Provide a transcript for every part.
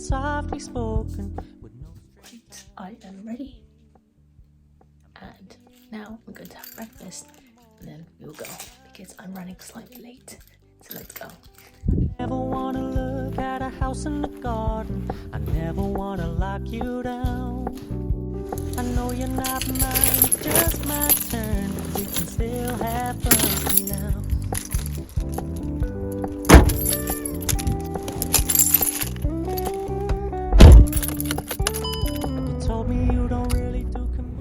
softly spoken. Right, I am ready. And now we're going to have breakfast and then we'll go because I'm running slightly late. So let's go. Never wanna look at a house in the garden. I never wanna lock you down. I know you're not mine, it's just my turn. We can still have fun now. You told me you don't really do.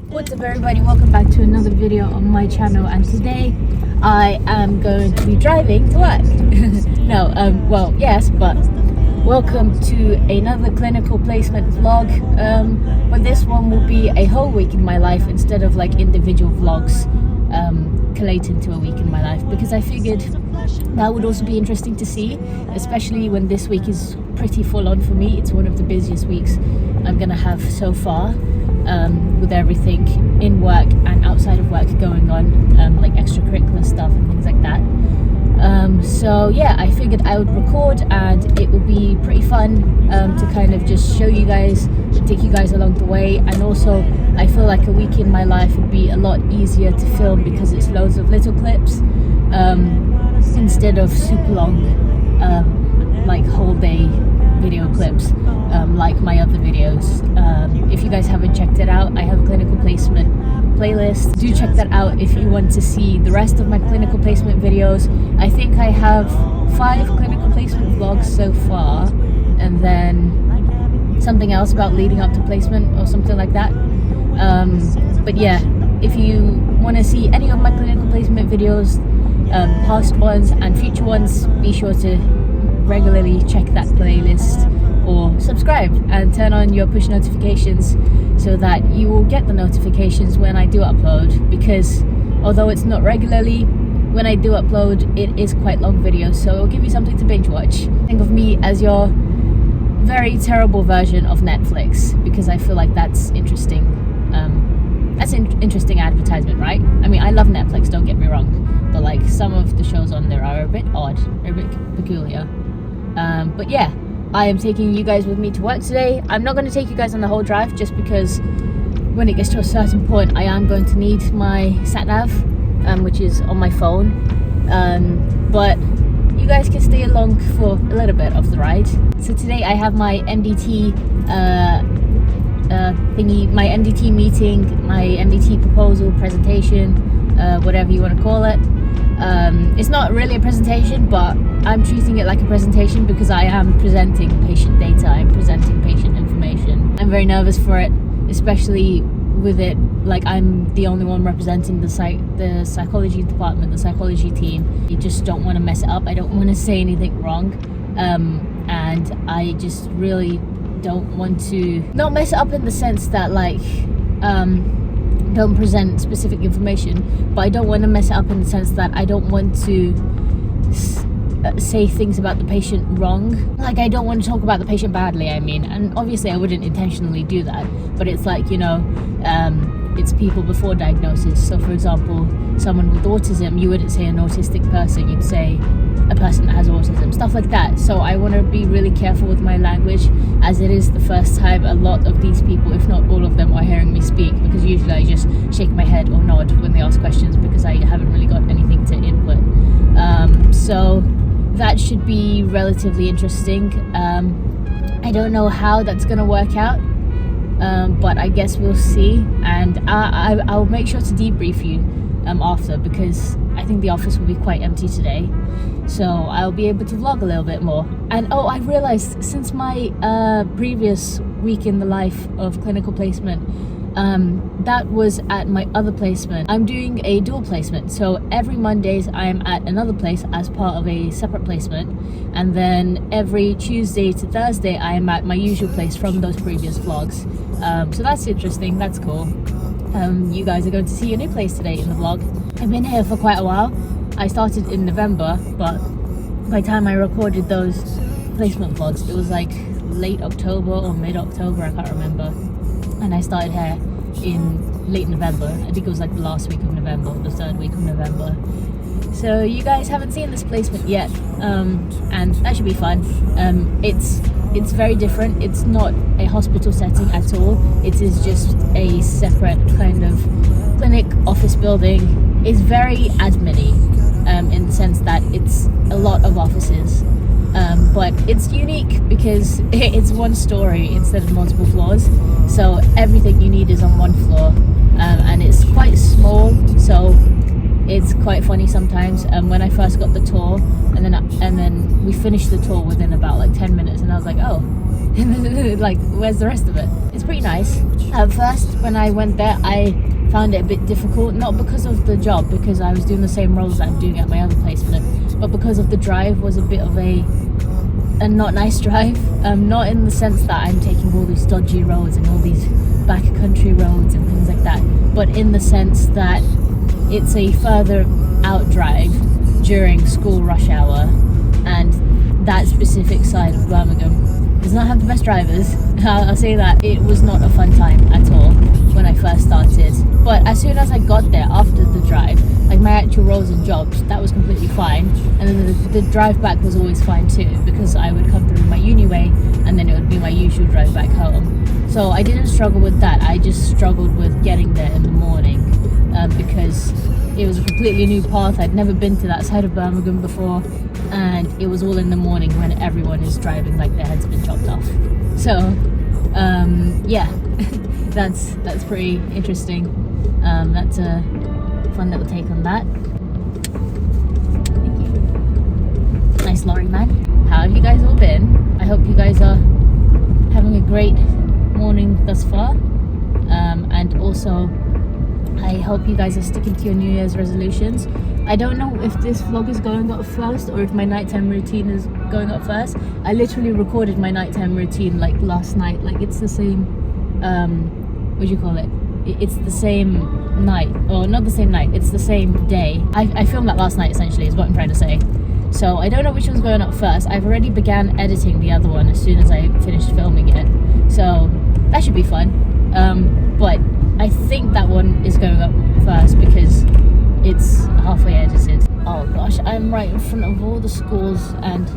What's up everybody, welcome back to another video on my channel, and today I am going to be driving to work. No, well, yes, but welcome to another clinical placement vlog, but this one will be a whole week in my life instead of like individual vlogs collate into a week in my life, because I figured that would also be interesting to see, especially when this week is pretty full on for me. It's one of the busiest weeks I'm gonna have so far, with everything in work and outside of work going on, like extracurricular stuff and things like that. So yeah, I figured I would record and it would be pretty fun to kind of just show you guys, to take you guys along the way. And also I feel like a week in my life would be a lot easier to film because it's loads of little clips instead of super long like whole day video clips like my other videos. If you guys haven't checked it out, I have a clinical placement playlist. Do check that out if you want to see the rest of my clinical placement videos. I think I have 5 clinical placement vlogs so far, and then something else about leading up to placement or something like that. But yeah, if you want to see any of my clinical placement videos, past ones and future ones, be sure to regularly check that playlist or subscribe and turn on your push notifications so that you will get the notifications when I do upload, because although it's not regularly, when I do upload it is quite long videos, so it'll give you something to binge watch. Think of me as your very terrible version of Netflix, because I feel like that's interesting. That's an interesting advertisement, right? I mean, I love Netflix, don't get me wrong, but like some of the shows on there are a bit odd, they're a bit peculiar. But yeah, I am taking you guys with me to work today. I'm not going to take you guys on the whole drive, just because when it gets to a certain point I am going to need my sat-nav, which is on my phone, but you guys can stay along for a little bit of the ride. So today I have my MDT thingy, my MDT meeting, my MDT proposal presentation, whatever you want to call it. It's not really a presentation, but I'm treating it like a presentation because I am presenting patient data, I'm presenting patient information. I'm very nervous for it, especially with it, like I'm the only one representing the psychology department, the psychology team. You just don't want to mess it up. I don't want to say anything wrong, and I just really don't want to not mess it up in the sense that like don't present specific information, but I don't want to mess it up in the sense that I don't want to say things about the patient wrong. Like I don't want to talk about the patient badly, I mean, and obviously I wouldn't intentionally do that, but it's like, you know, it's people before diagnosis. So for example, someone with autism, you wouldn't say an autistic person, you'd say a person that has autism, stuff like that. So I want to be really careful with my language, as it is the first time a lot of these people, if not all of them, are hearing me speak, because usually I just shake my head or nod when they ask questions because I haven't really got anything to input. So that should be relatively interesting. I don't know how that's gonna work out, but I guess we'll see, and I'll make sure to debrief you after, because I think the office will be quite empty today, so I'll be able to vlog a little bit more. And oh, I realized since my previous week in the life of clinical placement, that was at my other placement, I'm doing a dual placement. So every Mondays I am at another place as part of a separate placement, and then every Tuesday to Thursday I am at my usual place from those previous vlogs. So that's interesting, that's cool. You guys are going to see a new place today in the vlog. I've been here for quite a while. I started in November, but by the time I recorded those placement vlogs, it was like late October or mid-October, I can't remember. And I started here in late November. I think it was like the last week of November, the 3rd week of November. So you guys haven't seen this placement yet, and that should be fun. It's it's very different. It's not a hospital setting at all. It is just a separate kind of clinic, office building. It's very admin-y, in the sense that it's a lot of offices. But it's unique because it's one story instead of multiple floors. So everything you need is on one floor. And it's quite small, so it's quite funny sometimes. When I first got the tour, and then we finished the tour within about like 10 minutes, and I was like, oh, like, where's the rest of it? It's pretty nice. At first, when I went there, I found it a bit difficult, not because of the job, because I was doing the same roles that I'm doing at my other placement, but because of the drive was a bit of a not nice drive. Not in the sense that I'm taking all these dodgy roads and all these backcountry roads and things like that, but in the sense that it's a further out drive during school rush hour, and that specific side of Birmingham does not have the best drivers. I'll say that. It was not a fun time at all when I first started, but as soon as I got there after the drive, like my actual roles and jobs, that was completely fine, and then the drive back was always fine too, because I would come through my uni way and then it would be my usual drive back home. So I didn't struggle with that. I just struggled with getting there in the morning, because it was a completely new path. I'd never been to that side of Birmingham before, and it was all in the morning when everyone is driving like their head's been chopped off. So yeah, that's pretty interesting. That's a fun little take on that. Thank you. Nice lorry man. How have you guys all been? I hope you guys are having a great morning thus far, and also I hope you guys are sticking to your New Year's resolutions. I don't know if this vlog is going up first or if my nighttime routine is going up first. I literally recorded my nighttime routine like last night. Like it's the same, what do you call it? It's the same night, or not the same night, it's the same day. I filmed that last night essentially is what I'm trying to say. So I don't know which one's going up first. I've already began editing the other one as soon as I finished filming it. So that should be fun. But I think that one is going up first because it's halfway edited. Oh gosh, I'm right in front of all the schools and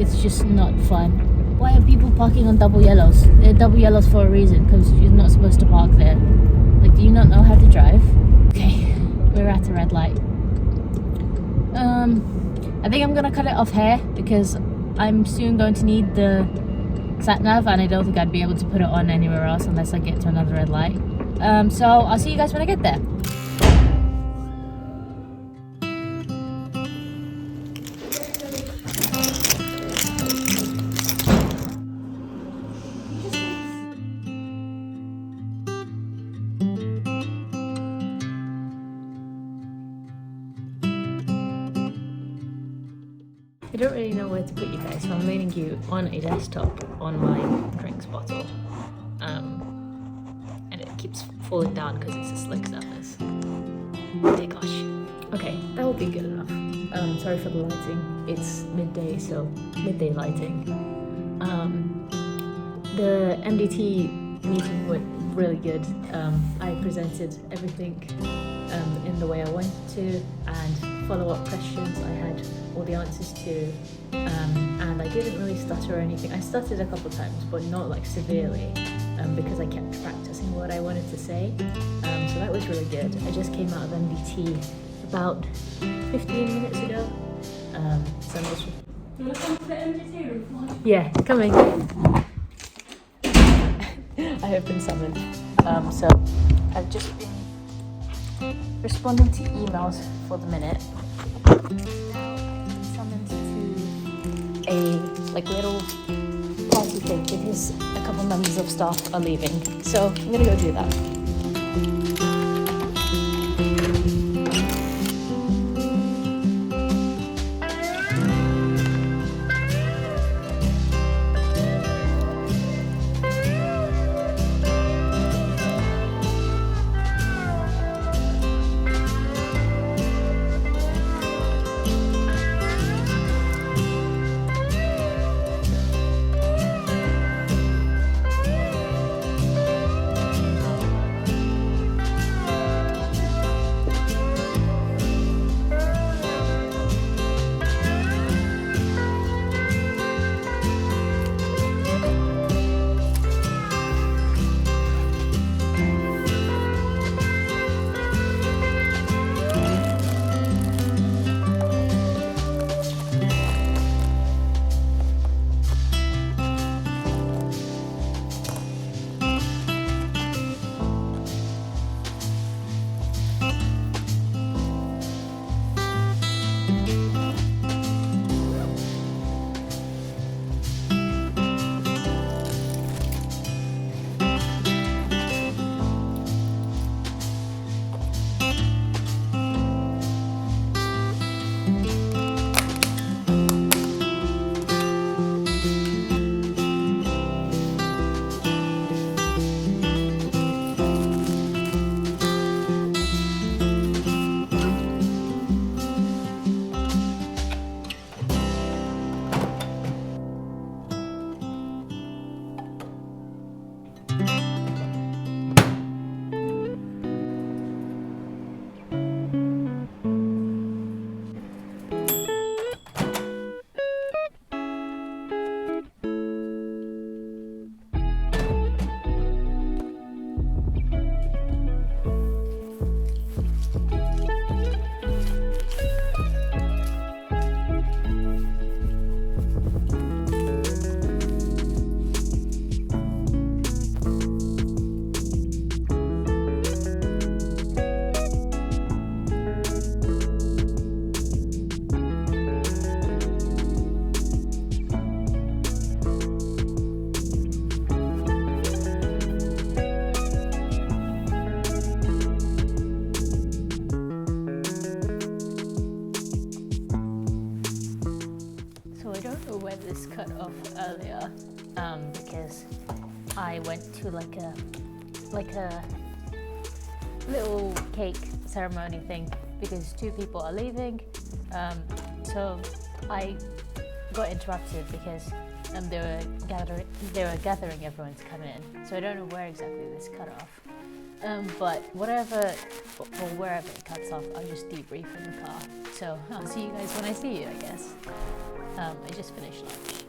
it's just not fun. Why are people parking on double yellows? They're double yellows for a reason, because you're not supposed to park there. Like, do you not know how to drive? Okay, we're at a red light. I think I'm gonna cut it off here because I'm soon going to need the sat nav, and I don't think I'd be able to put it on anywhere else unless I get to another red light. So I'll see you guys when I get there. I don't really know where to put you guys, so I'm leaning you on a desktop on my drinks bottle, and it keeps falling down because it's a slick surface. Oh gosh. Okay, that will be good enough. Sorry for the lighting. It's midday, so midday lighting. The MDT meeting went really good. I presented everything in the way I wanted to, and follow-up questions I had all the answers to, and I didn't really stutter or anything. I stuttered a couple times, but not like severely, because I kept practicing what I wanted to say. So that was really good. I just came out of MDT about 15 minutes ago. So I'm just... You want to come to the MDT room? Yeah, coming. I have been summoned. So I've just been responding to emails for the minute. Now I've been summoned to a like little party thing because a couple members of staff are leaving. So I'm gonna go do that. this cut off earlier because I went to like a little cake ceremony thing because 2 people are leaving, so I got interrupted because they were gathering everyone to come in, so I don't know where exactly this cut off, but wherever it cuts off, I'll just debrief in the car. So I'll see you guys when I see you, I guess. I just finished lunch.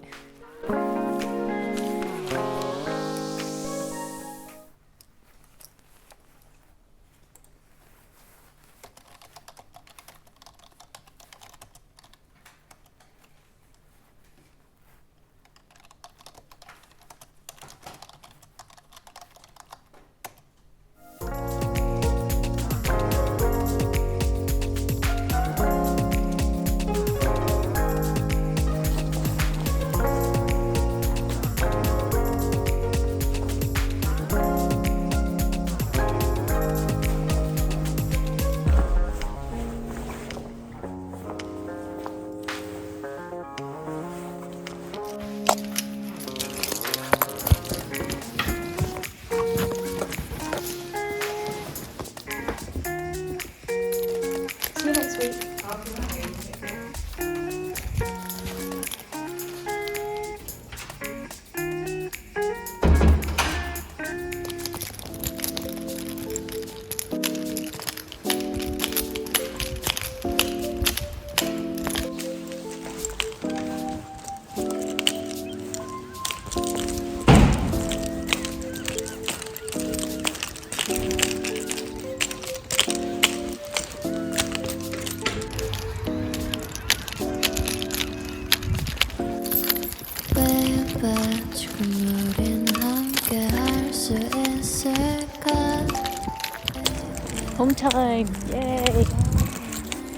Home time! Yay!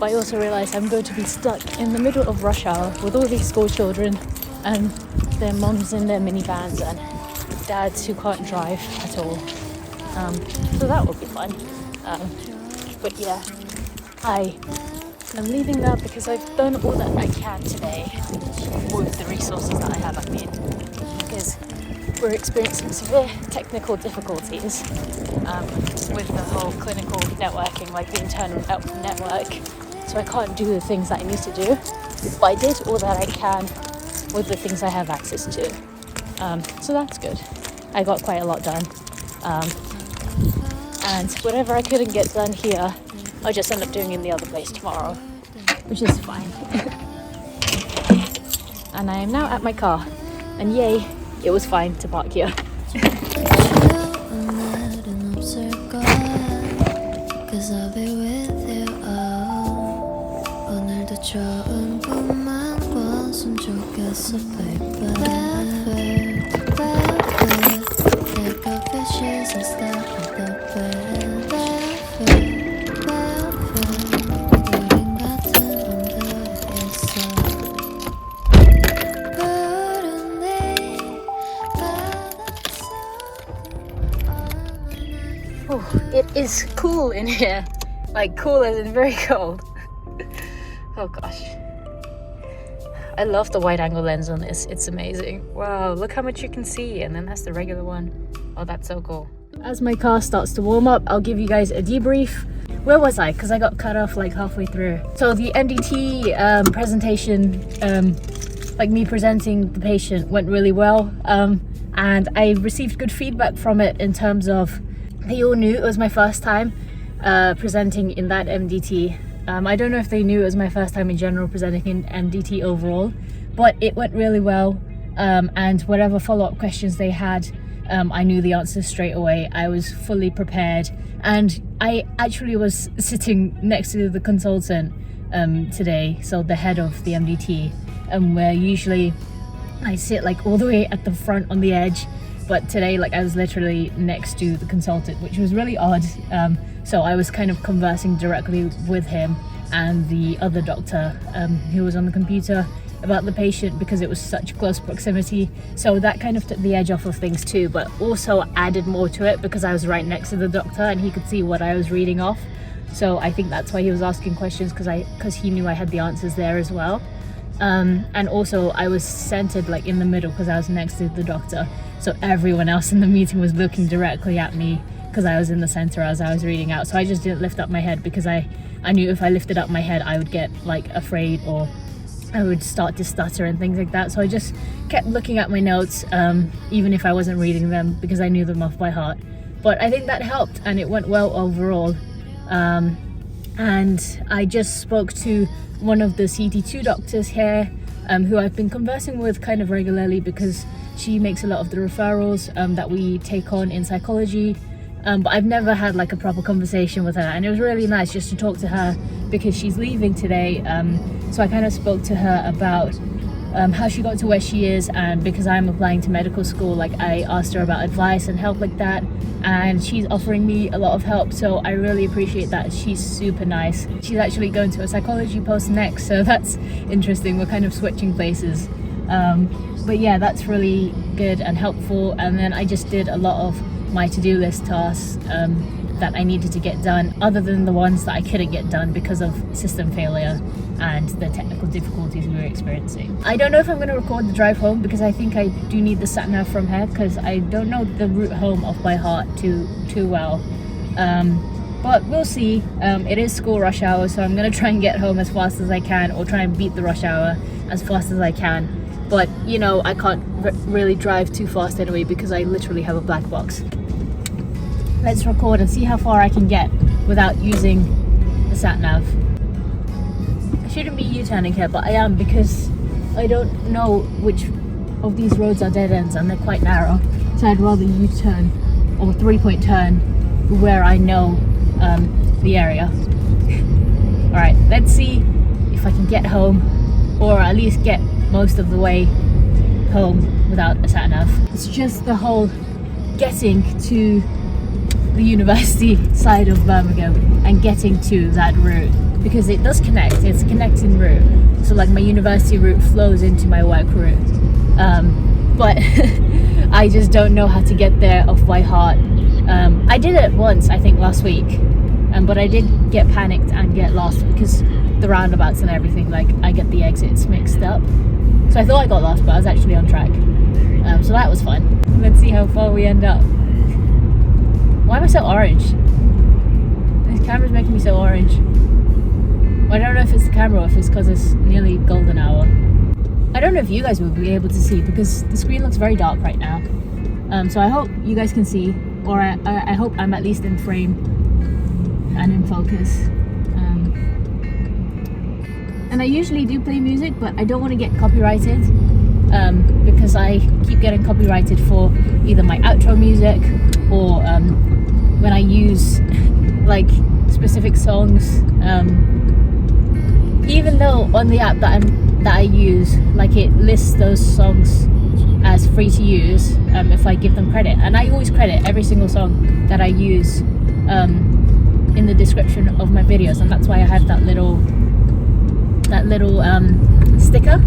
But I also realised I'm going to be stuck in the middle of rush hour with all these school children and their mums in their minivans and dads who can't drive at all. So that will be fun. But yeah, I am leaving now because I've done all that I can today with the resources that I have at me. Because we're experiencing severe technical difficulties with the whole clinical networking, like the internal network. So I can't do the things that I need to do. But I did all that I can with the things I have access to. So that's good. I got quite a lot done. And whatever I couldn't get done here, I'll just end up doing in the other place tomorrow, which is fine. And I am now at my car. And yay, it was fine to park here. Oh, it is cool in here. Like cool as in very cold. Oh gosh. I love the wide angle lens on this. It's amazing. Wow, look how much you can see. And then that's the regular one. Oh, that's so cool. As my car starts to warm up, I'll give you guys a debrief. Where was I? Because I got cut off like halfway through. So the MDT presentation, like me presenting the patient, went really well. And I received good feedback from it in terms of they all knew it was my first time presenting in that MDT. I don't know if they knew it was my first time in general presenting in MDT overall, but it went really well. And whatever follow-up questions they had, I knew the answers straight away. I was fully prepared. And I actually was sitting next to the consultant today, so the head of the MDT, where usually I sit like all the way at the front on the edge. But today, like I was literally next to the consultant, which was really odd. So I was kind of conversing directly with him and the other doctor who was on the computer about the patient because it was such close proximity. So that kind of took the edge off of things too, but also added more to it because I was right next to the doctor and he could see what I was reading off. So I think that's why he was asking questions, because he knew I had the answers there as well. And also I was centered like in the middle because I was next to the doctor, so everyone else in the meeting was looking directly at me because I was in the center as I was reading out. So I just didn't lift up my head because I knew if I lifted up my head I would get like afraid or I would start to stutter and things like that. So I just kept looking at my notes, even if I wasn't reading them, because I knew them off by heart. But I think that helped and it went well overall. And I just spoke to one of the CT2 doctors here, who I've been conversing with kind of regularly because she makes a lot of the referrals that we take on in psychology. But I've never had like a proper conversation with her, and it was really nice just to talk to her because she's leaving today. So I kind of spoke to her about how she got to where she is, and because I'm applying to medical school, like I asked her about advice and help like that, and she's offering me a lot of help, so I really appreciate that. She's super nice. She's actually going to a psychology post next, so that's interesting. We're kind of switching places. But yeah, that's really good and helpful. And then I just did a lot of my to-do list tasks that I needed to get done, other than the ones that I couldn't get done because of system failure and the technical difficulties we were experiencing. I don't know if I'm going to record the drive home because I think I do need the sat nav from here because I don't know the route home off by heart too well. But we'll see. It is school rush hour, so I'm going to try and get home as fast as I can, or try and beat the rush hour as fast as I can. But you know, I can't really drive too fast anyway because I literally have a black box. Let's record and see how far I can get without using the sat nav. I shouldn't be U-turning here, but I am because I don't know which of these roads are dead ends and they're quite narrow. So I'd rather U-turn or 3-point turn where I know the area. Alright, let's see if I can get home, or at least get most of the way home without a sat nav. It's just the whole getting to the university side of Birmingham and getting to that route, because it does connect. It's a connecting route, so like my university route flows into my work route, but I just don't know how to get there off by heart. I did it once, I think last week, but I did get panicked and get lost because the roundabouts and everything, like I get the exits mixed up, so I thought I got lost, but I was actually on track. So that was fun. Let's see how far we end up. Why am I so orange? This camera's making me so orange. Well, I don't know if it's the camera or if it's because it's nearly golden hour. I don't know if you guys will be able to see because the screen looks very dark right now. So I hope you guys can see, or I hope I'm at least in frame and in focus. And I usually do play music, but I don't want to get copyrighted because I keep getting copyrighted for either my outro music or when I use like specific songs. Even though on the app that I use, like it lists those songs as free to use if I give them credit, and I always credit every single song that I use in the description of my videos, and that's why I have that little sticker.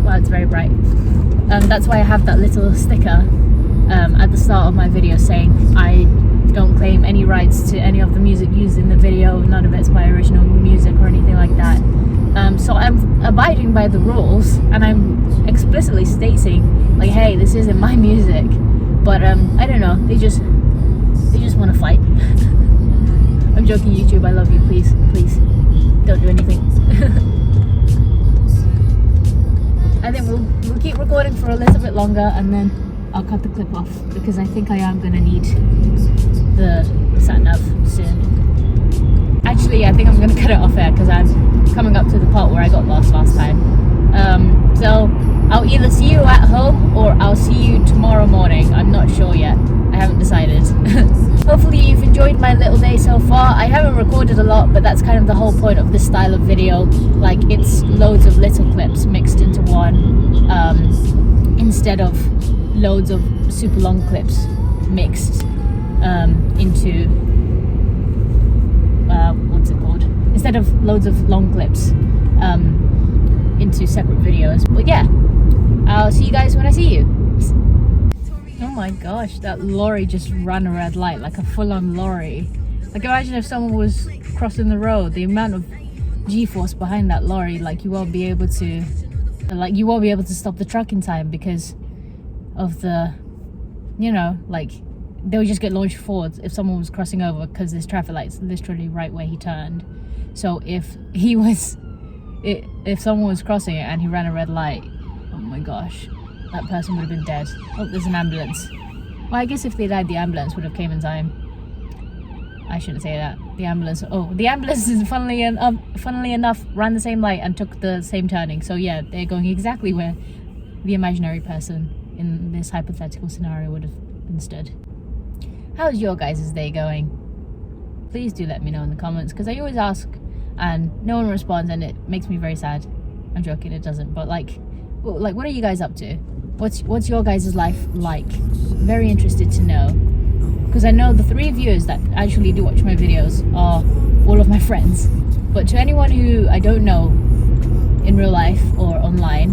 Wow, it's very bright. That's why I have that little sticker at the start of my video saying I don't claim any rights to any of the music used in the video. None of it's my original music or anything like that. So I'm abiding by the rules, and I'm explicitly stating like, hey, this isn't my music. But I don't know, they just want to fight. I'm joking, YouTube, I love you, please don't do anything. I think we'll keep recording for a little bit longer, and then I'll cut the clip off because I think I am gonna need the sat nav soon. Actually, I think I'm gonna cut it off here because I'm coming up to the part where I got lost last time. So I'll either see you at home or I'll see you tomorrow morning. I'm not sure yet. I haven't decided. Hopefully you've enjoyed my little day so far. I haven't recorded a lot, but that's kind of the whole point of this style of video. Like, it's loads of little clips mixed into one, instead of loads of super long clips mixed into what's it called? Instead of loads of long clips into separate videos. But yeah, I'll see you guys when I see you. Oh my gosh, that lorry just ran a red light, like a full-on lorry. Like, imagine if someone was crossing the road, the amount of G-force behind that lorry, like you won't be able to like you won't be able to stop the truck in time because of the, you know, like they would just get launched forwards if someone was crossing over, because this traffic light's literally right where he turned. So if someone was crossing it and he ran a red light, oh my gosh, that person would have been dead. Oh, there's an ambulance. Well, I guess if they died, the ambulance would have came in time. I shouldn't say that. The ambulance is funnily enough ran the same light and took the same turning. So yeah, they're going exactly where the imaginary person in this hypothetical scenario would have been stood. How's your guys' day going? Please do let me know in the comments, because I always ask and no one responds, and it makes me very sad. I'm joking, it doesn't, but like what are you guys up to? What's your guys' life like? Very interested to know, because I know the 3 viewers that actually do watch my videos are all of my friends, but to anyone who I don't know in real life or online,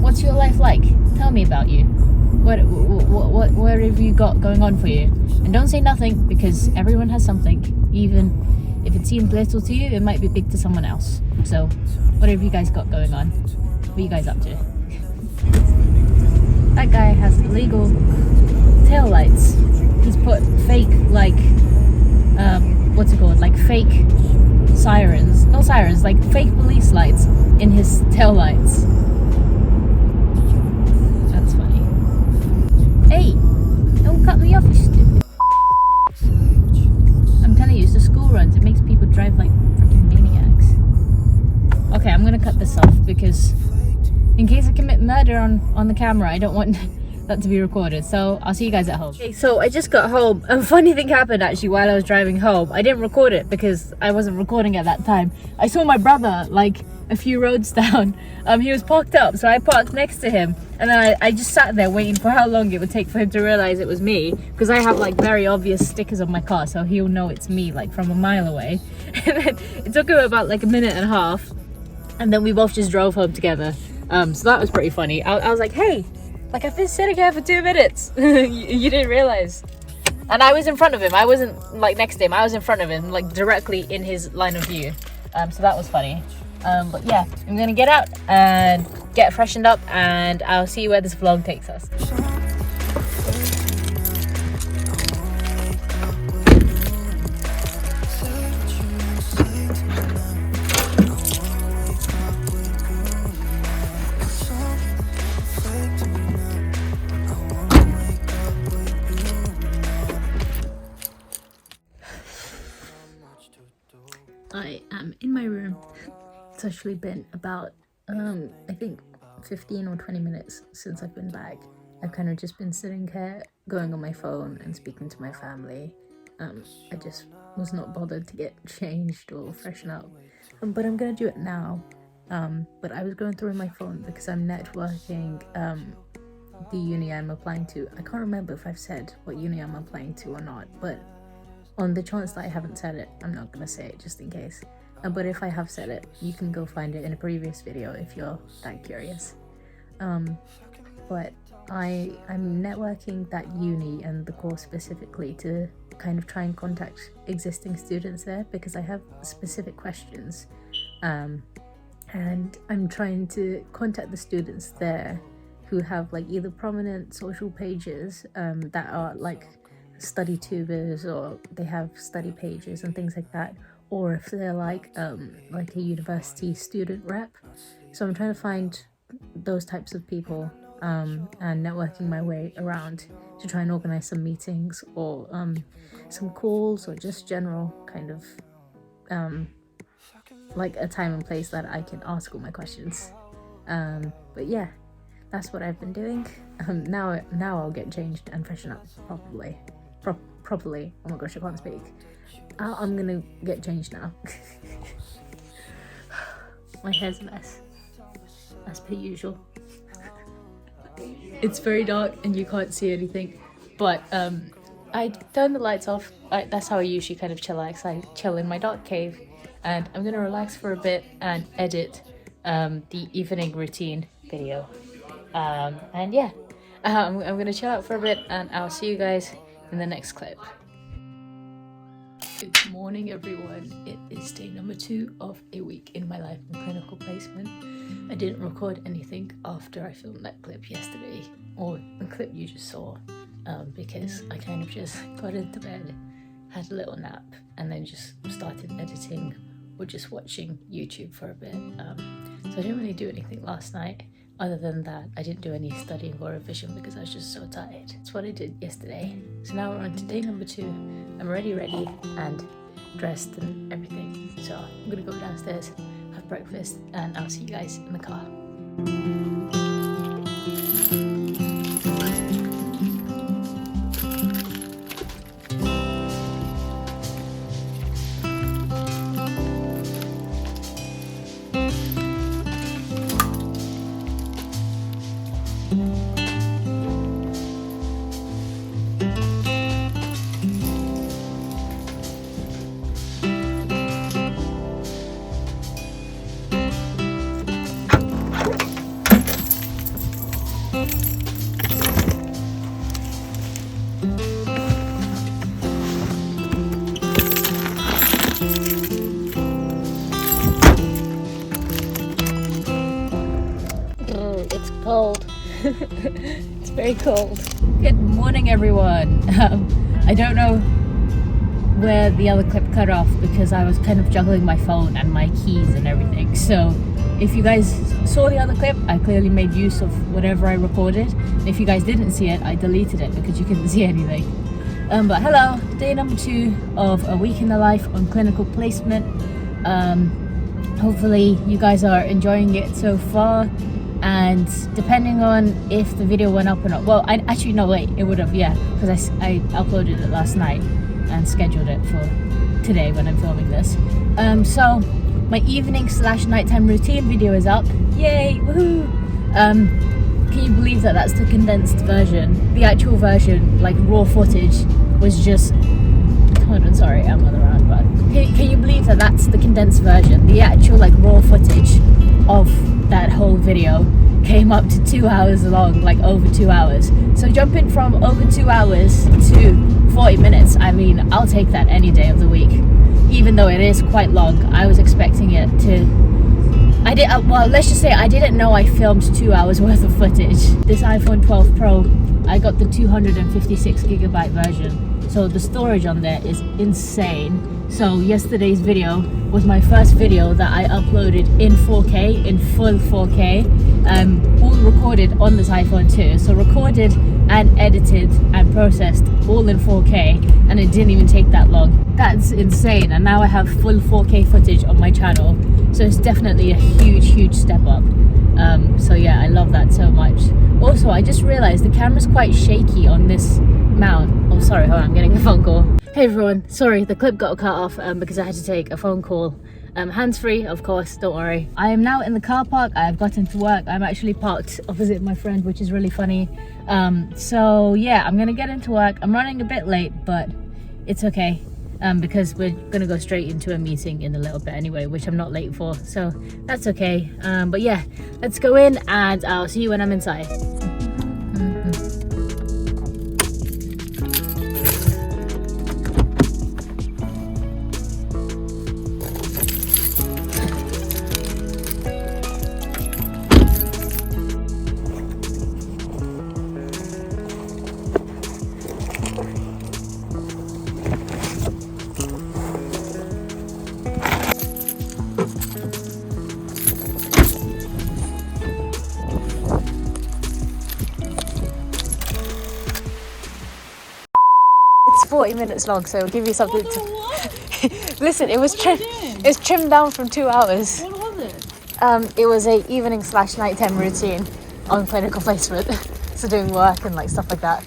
what's your life like? Tell me about you. What have you got going on for you? And don't say nothing, because everyone has something. Even if it seems little to you, it might be big to someone else. So what have you guys got going on? What are you guys up to? That guy has illegal tail lights. He's put fake, like what's it called, like fake sirens, not sirens, like fake police lights in his tail lights. That's funny. Hey, don't cut me off, you stupid. I'm telling you, it's the school runs. It makes people drive like freaking maniacs. Okay, I'm gonna cut this off, because in case I commit murder on the camera, I don't want that to be recorded. So I'll see you guys at home. Okay, so I just got home. A funny thing happened actually while I was driving home. I didn't record it because I wasn't recording at that time. I saw my brother like a few roads down. He was parked up, so I parked next to him, and then I just sat there waiting for how long it would take for him to realize it was me, because I have like very obvious stickers on my car, so he'll know it's me like from a mile away. And then it took him about like a minute and a half, and then we both just drove home together. So that was pretty funny. I was like, hey, like I've been sitting here for 2 minutes. you didn't realize. And I was in front of him. I wasn't like next to him. I was in front of him, like directly in his line of view. So that was funny. But yeah, I'm gonna get out and get freshened up, and I'll see where this vlog takes us. I am in my room. It's actually been about I think 15 or 20 minutes since I've been back. I've kind of just been sitting here going on my phone and speaking to my family. I just was not bothered to get changed or freshen up, but I'm gonna do it now. But I was going through my phone because I'm networking the uni I'm applying to. I can't remember if I've said what uni I'm applying to or not, but on the chance that I haven't said it, I'm not gonna say it just in case. But if I have said it, you can go find it in a previous video if you're that curious. But I'm networking that uni and the course specifically to kind of try and contact existing students there, because I have specific questions. And I'm trying to contact the students there who have like either prominent social pages that are like study tubers, or they have study pages and things like that, or if they're like a university student rep. So I'm trying to find those types of people and networking my way around to try and organize some meetings or some calls, or just general kind of like a time and place that I can ask all my questions. But yeah, that's what I've been doing. Now I'll get changed and freshen up properly. Oh my gosh, I can't speak. I'm gonna get changed now. My hair's a mess, as per usual. It's very dark and you can't see anything, but I turn the lights off. That's how I usually kind of chillax. I chill in my dark cave, and I'm gonna relax for a bit and edit the evening routine video. And yeah, I'm gonna chill out for a bit, and I'll see you guys in the next clip. Good morning, everyone. It is day number 2 of a week in my life in clinical placement. I didn't record anything after I filmed that clip yesterday, or the clip you just saw, because I kind of just got into bed, had a little nap, and then just started editing or just watching YouTube for a bit. So I didn't really do anything last night. Other than that, I didn't do any studying or revision because I was just so tired. That's what I did yesterday. So now we're on to day number 2. I'm already ready and dressed and everything. So I'm gonna go downstairs, have breakfast, and I'll see you guys in the car. It's cold. It's very cold. Good morning, everyone. I don't know where the other clip cut off because I was kind of juggling my phone and my keys and everything. So if you guys saw the other clip, I clearly made use of whatever I recorded. And if you guys didn't see it, I deleted it because you couldn't see anything. But hello, day number 2 of a week in the life on clinical placement. Hopefully you guys are enjoying it so far. And depending on if the video went up or not, well, it would have, yeah, because I uploaded it last night and scheduled it for today when I'm filming this. So my evening/nighttime routine video is up. Yay, woohoo! Can you believe that that's the condensed version? The actual version, like raw footage, was just, hold on, sorry, I'm on the roundabout. Can you believe that that's the condensed version? The actual like raw footage of that whole video came up to 2 hours long, like over 2 hours. So jumping from over 2 hours to 40 minutes, I mean, I'll take that any day of the week. Even though it is quite long, I was expecting it to, well, let's just say I didn't know I filmed 2 hours worth of footage. This iPhone 12 Pro, I got the 256GB version. So the storage on there is insane. So yesterday's video was my first video that I uploaded in 4K, in full 4K, all recorded on this iPhone 2. So recorded and edited and processed all in 4K, and it didn't even take that long. That's insane. And now I have full 4K footage on my channel. So it's definitely a huge step up. So yeah, I love that so much. Also, I just realized the camera's quite shaky on this mount. Oh, sorry, hold on, I'm getting a phone call. Hey everyone, sorry, the clip got cut off because I had to take a phone call. Hands-free, of course, don't worry. I am now in the car park. I have gotten to work. I'm actually parked opposite my friend, which is really funny. So yeah, I'm gonna get into work. I'm running a bit late, but it's okay. Because we're gonna go straight into a meeting in a little bit anyway, which I'm not late for, so that's okay. But yeah, let's go in and I'll see you when I'm inside. It's 40 minutes long, so it'll give you something to... Listen, it was trimmed down from 2 hours. What was it? It was a evening/nighttime routine on clinical placement. So doing work and like stuff like that.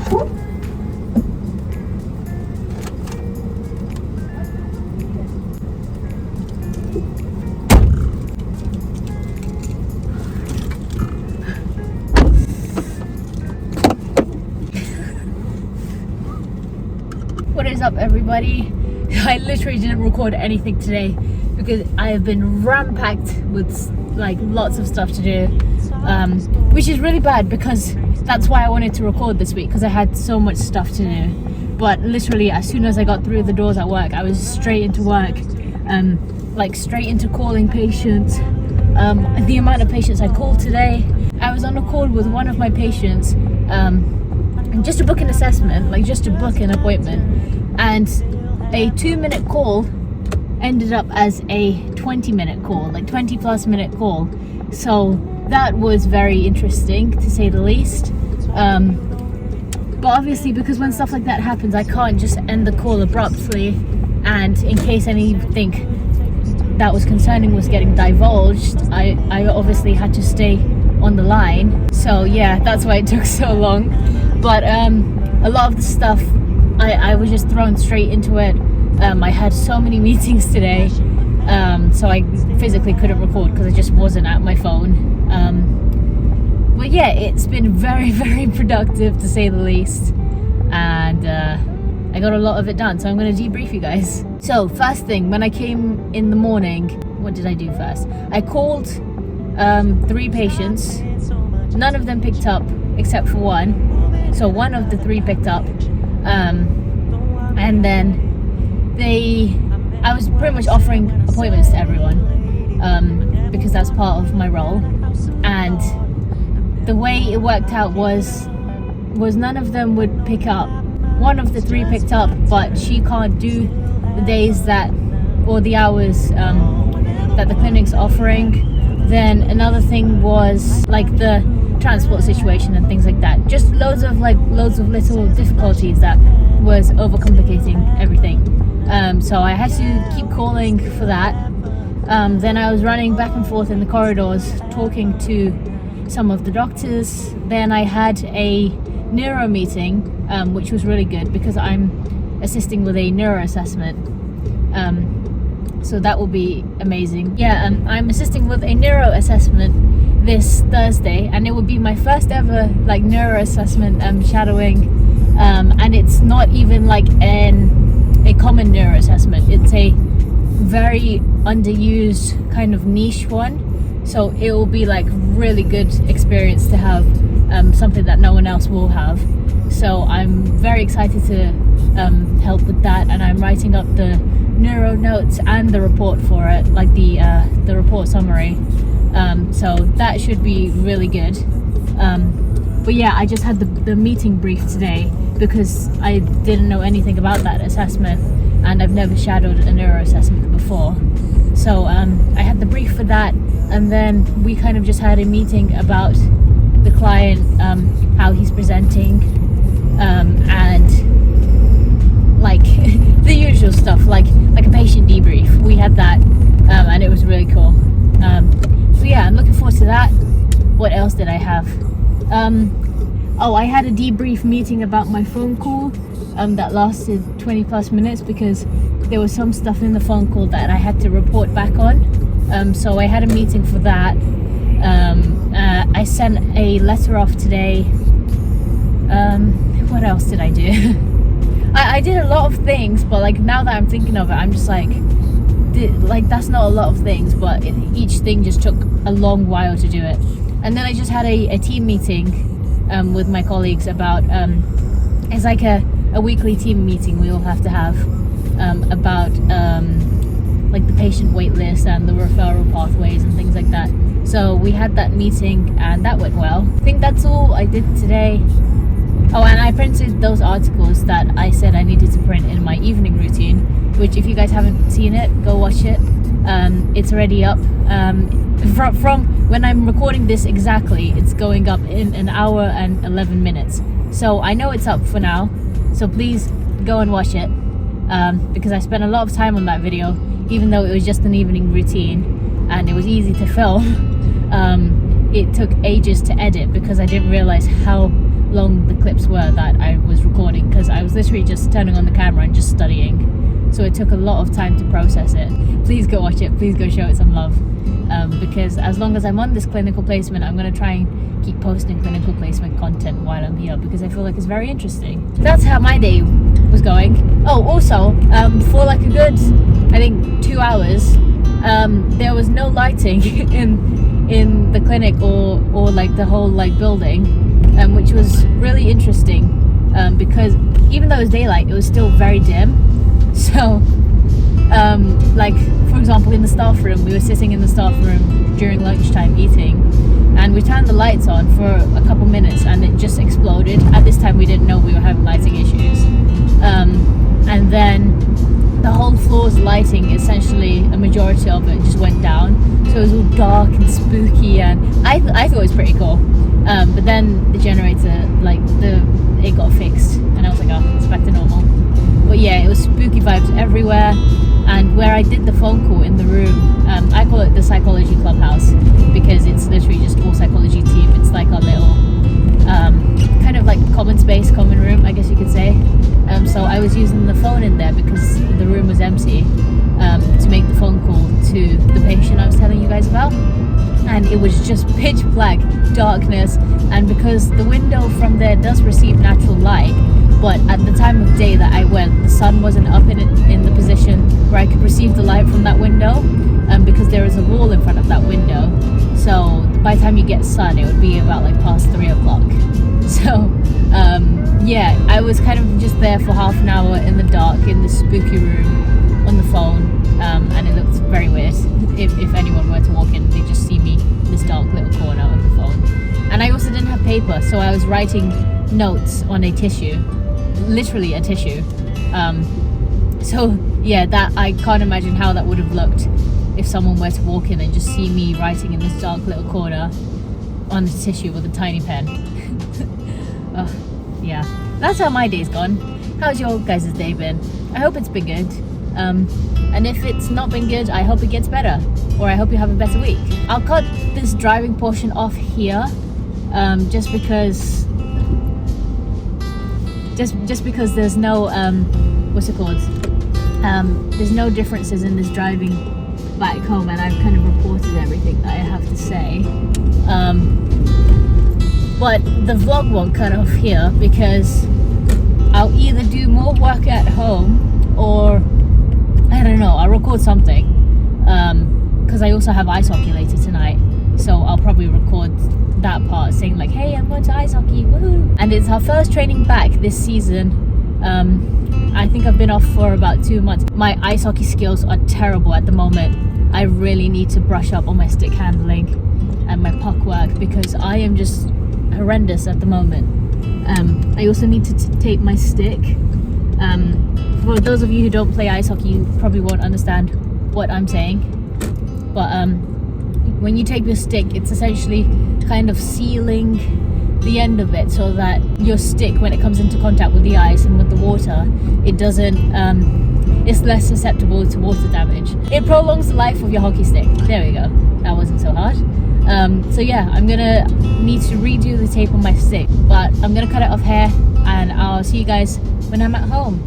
What is up, everybody? I literally didn't record anything today because I have been ram-packed with like lots of stuff to do, which is really bad because that's why I wanted to record this week, because I had so much stuff to do. But literally as soon as I got through the doors at work, I was straight into work, like straight into calling patients. The amount of patients I called today, I was on a call with one of my patients just to book an assessment, like just to book an appointment, and a 2-minute call ended up as a 20-minute call, like 20+ minute call. So that was very interesting, to say the least. But obviously, because when stuff like that happens, I can't just end the call abruptly, and in case anything that was concerning was getting divulged, I obviously had to stay on the line. So yeah, that's why it took so long. But a lot of the stuff I was just thrown straight into it. I had so many meetings today, so I physically couldn't record because I just wasn't at my phone. But yeah, it's been very, very productive, to say the least, and I got a lot of it done, so I'm going to debrief you guys. So first thing, when I came in the morning, what did I do first? I called 3 patients. None of them picked up except for one. So one of the 3 picked up, and then I was pretty much offering appointments to everyone, because that's part of my role. And the way it worked out was none of them would pick up. One of the 3 picked up, but she can't do the days or the hours that the clinic's offering. Then another thing was like the transport situation and things like that. Just loads of little difficulties that was overcomplicating everything. So I had to keep calling for that. Then I was running back and forth in the corridors talking to some of the doctors. Then I had a neuro meeting, which was really good because I'm assisting with a neuro assessment. So that will be amazing. Yeah, I'm assisting with a neuro assessment this Thursday, and it will be my first ever like neuro assessment shadowing, and it's not even like a common neuro assessment. It's a very underused kind of niche one, so it will be like really good experience to have something that no one else will have. So I'm very excited to help with that, and I'm writing up the neuro notes and the report for it, like the report summary. So that should be really good. But yeah, I just had the meeting brief today because I didn't know anything about that assessment, and I've never shadowed a neuro assessment before. So I had the brief for that, and then we kind of just had a meeting about the client, how he's presenting, and like the usual stuff, like a patient debrief. We had that, and it was really cool. So yeah, I'm looking forward to that. What else did I have? I had a debrief meeting about my phone call that lasted 20+ minutes because there was some stuff in the phone call that I had to report back on. So I had a meeting for that. I sent a letter off today. What else did I do? I did a lot of things, but like now that I'm thinking of it, I'm just like that's not a lot of things, but each thing just took a long while to do it. And then I just had a team meeting with my colleagues about it's like a weekly team meeting we all have to have about like the patient wait list and the referral pathways and things like that. So we had that meeting and that went well. I think that's all I did today. Oh, and I printed those articles that I said I needed to print in my evening routine, which if you guys haven't seen it, go watch it. It's already up. From when I'm recording this exactly, it's going up in 1 hour and 11 minutes. So I know it's up for now, so please go and watch it, because I spent a lot of time on that video, even though it was just an evening routine and it was easy to film. It took ages to edit because I didn't realize how long the clips were that I was literally just turning on the camera and just studying. So it took a lot of time to process it. Please go watch it. Please go show it some love. Because as long as I'm on this clinical placement, I'm going to try and keep posting clinical placement content while I'm here, because I feel like it's very interesting. That's how my day was going. Oh, also, for like a good, I think 2 hours, there was no lighting in the clinic or like the whole like building, which was really interesting, because even though it was daylight, it was still very dim. So like for example, in the staff room, we were sitting in the staff room during lunchtime eating, and we turned the lights on for a couple minutes and it just exploded. At this time we didn't know we were having lighting issues, and then the whole floor's lighting, essentially a majority of it, just went down, so it was all dark and spooky, and I thought it was pretty cool. But then the generator, like it got fixed, and I was like, oh, it's back to normal. But yeah, it was spooky vibes everywhere. And where I did the phone call in the room, I call it the psychology clubhouse, because it's literally just all psychology team. It's like our little kind of like common space, common room, I guess you could say. So I was using the phone in there because the room was empty, to make the phone call to the patient I was telling you guys about. And it was just pitch black, darkness, and because the window from there does receive natural light, but at the time of day that I went, the sun wasn't up in the position where I could receive the light from that window, because there is a wall in front of that window. So by the time you get sun, it would be about like past 3 o'clock. So yeah, I was kind of just there for half an hour in the dark in the spooky room on the phone, and it looked very weird. If anyone were to walk in, they'd just see me in this dark little corner of the phone. And I also didn't have paper, so I was writing notes on a tissue, literally a tissue. So yeah, that I can't imagine how that would have looked if someone were to walk in and just see me writing in this dark little corner on the tissue with a tiny pen. Oh, yeah, that's how my day's gone. How's your guys' day been? I hope it's been good. And if it's not been good, I hope it gets better, or I hope you have a better week. I'll cut this driving portion off here, just because there's no what's it called? There's no differences in this driving back home, and I've kind of reported everything that I have to say. But the vlog won't cut off here, because I'll either do more work at home, or I don't know, I'll record something, because I also have ice hockey later tonight, so I'll probably record that part saying like, hey, I'm going to ice hockey, woohoo! And it's our first training back this season. I think I've been off for about 2 months. My ice hockey skills are terrible at the moment. I really need to brush up on my stick handling and my puck work, because I am just horrendous at the moment. I also need to tape my stick. For those of you who don't play ice hockey, you probably won't understand what I'm saying, but when you tape your stick, it's essentially kind of sealing the end of it so that your stick, when it comes into contact with the ice and with the water, it doesn't it's less susceptible to water damage. It prolongs the life of your hockey stick. There we go, that wasn't so hard. So yeah, I'm gonna need to redo the tape on my stick, but I'm gonna cut it off here, and I'll see you guys when I'm at home.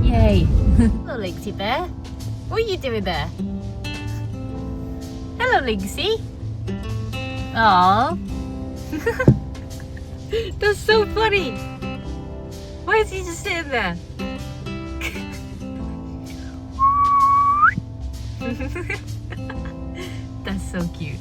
Yay. Hello, Lexi Bear. What are you doing there? Hello, Lexi. Aww. That's so funny. Why is he just sitting there? That's so cute.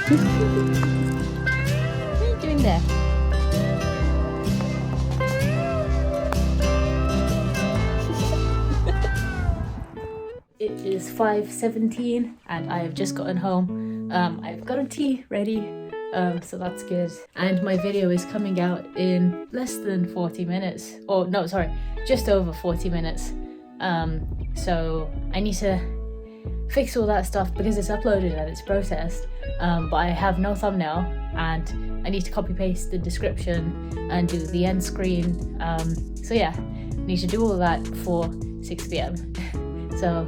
What are you doing there? It is 5:17 and I have just gotten home. I've got a tea ready, so that's good. And my video is coming out in less than 40 minutes. Or no, sorry, just over 40 minutes. So I need to fix all that stuff because it's uploaded and it's processed, but I have no thumbnail, and I need to copy paste the description and do the end screen. So yeah, I need to do all that for 6 p.m. So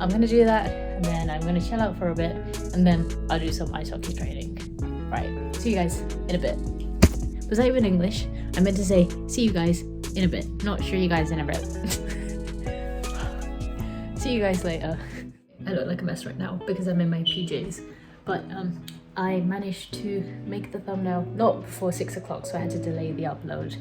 I'm gonna do that, and then I'm gonna chill out for a bit, and then I'll do some ice hockey training. Right, see you guys in a bit. Was that even English? I meant to say see you guys in a bit, not sure you guys in a bit. See you guys later. I look like a mess right now because I'm in my PJs, but I managed to make the thumbnail not before 6 o'clock, so I had to delay the upload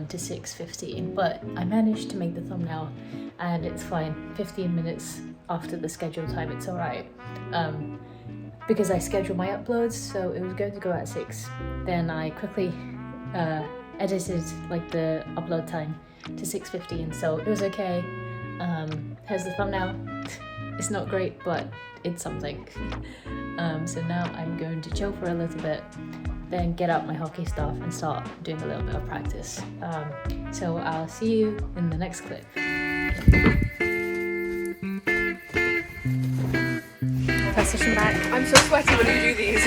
to 6:15, but I managed to make the thumbnail and it's fine. 15 minutes after the scheduled time, it's alright. Because I scheduled my uploads, so it was going to go at 6. Then I quickly edited like the upload time to 6:15, so it was okay. Here's the thumbnail. It's not great, but it's something. So now I'm going to chill for a little bit, then get out my hockey stuff and start doing a little bit of practice. So I'll see you in the next clip. Position back. I'm so sweaty when you do these.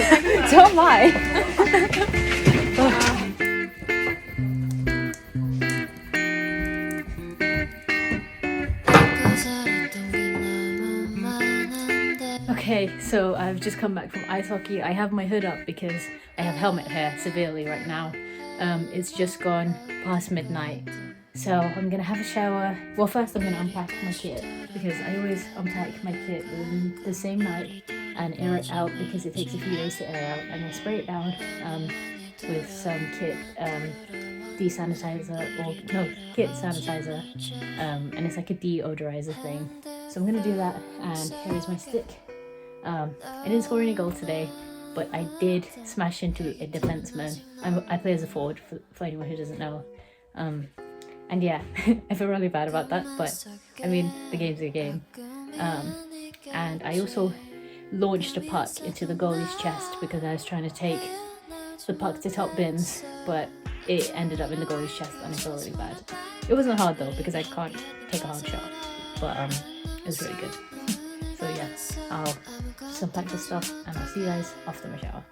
So am I. Okay, so I've just come back from ice hockey. I have my hood up because I have helmet hair severely right now. It's just gone past midnight, so I'm gonna have a shower. Well, first I'm gonna unpack my kit because I always unpack my kit the same night and air it out because it takes a few days to air out, and I spray it down with some kit desanitizer, or no, kit sanitizer, and it's like a deodorizer thing. So I'm gonna do that, and here is my stick. I didn't score any goals today, but I did smash into a defenseman. I play as a forward, for anyone who doesn't know. And yeah, I feel really bad about that, but I mean, the game's a game. And I also launched a puck into the goalie's chest because I was trying to take the puck to top bins, but it ended up in the goalie's chest and I feel really bad. It wasn't hard though, because I can't take a hard shot, but it was really good. So yeah, I'll just unpack the stuff and I'll see you guys after my shower.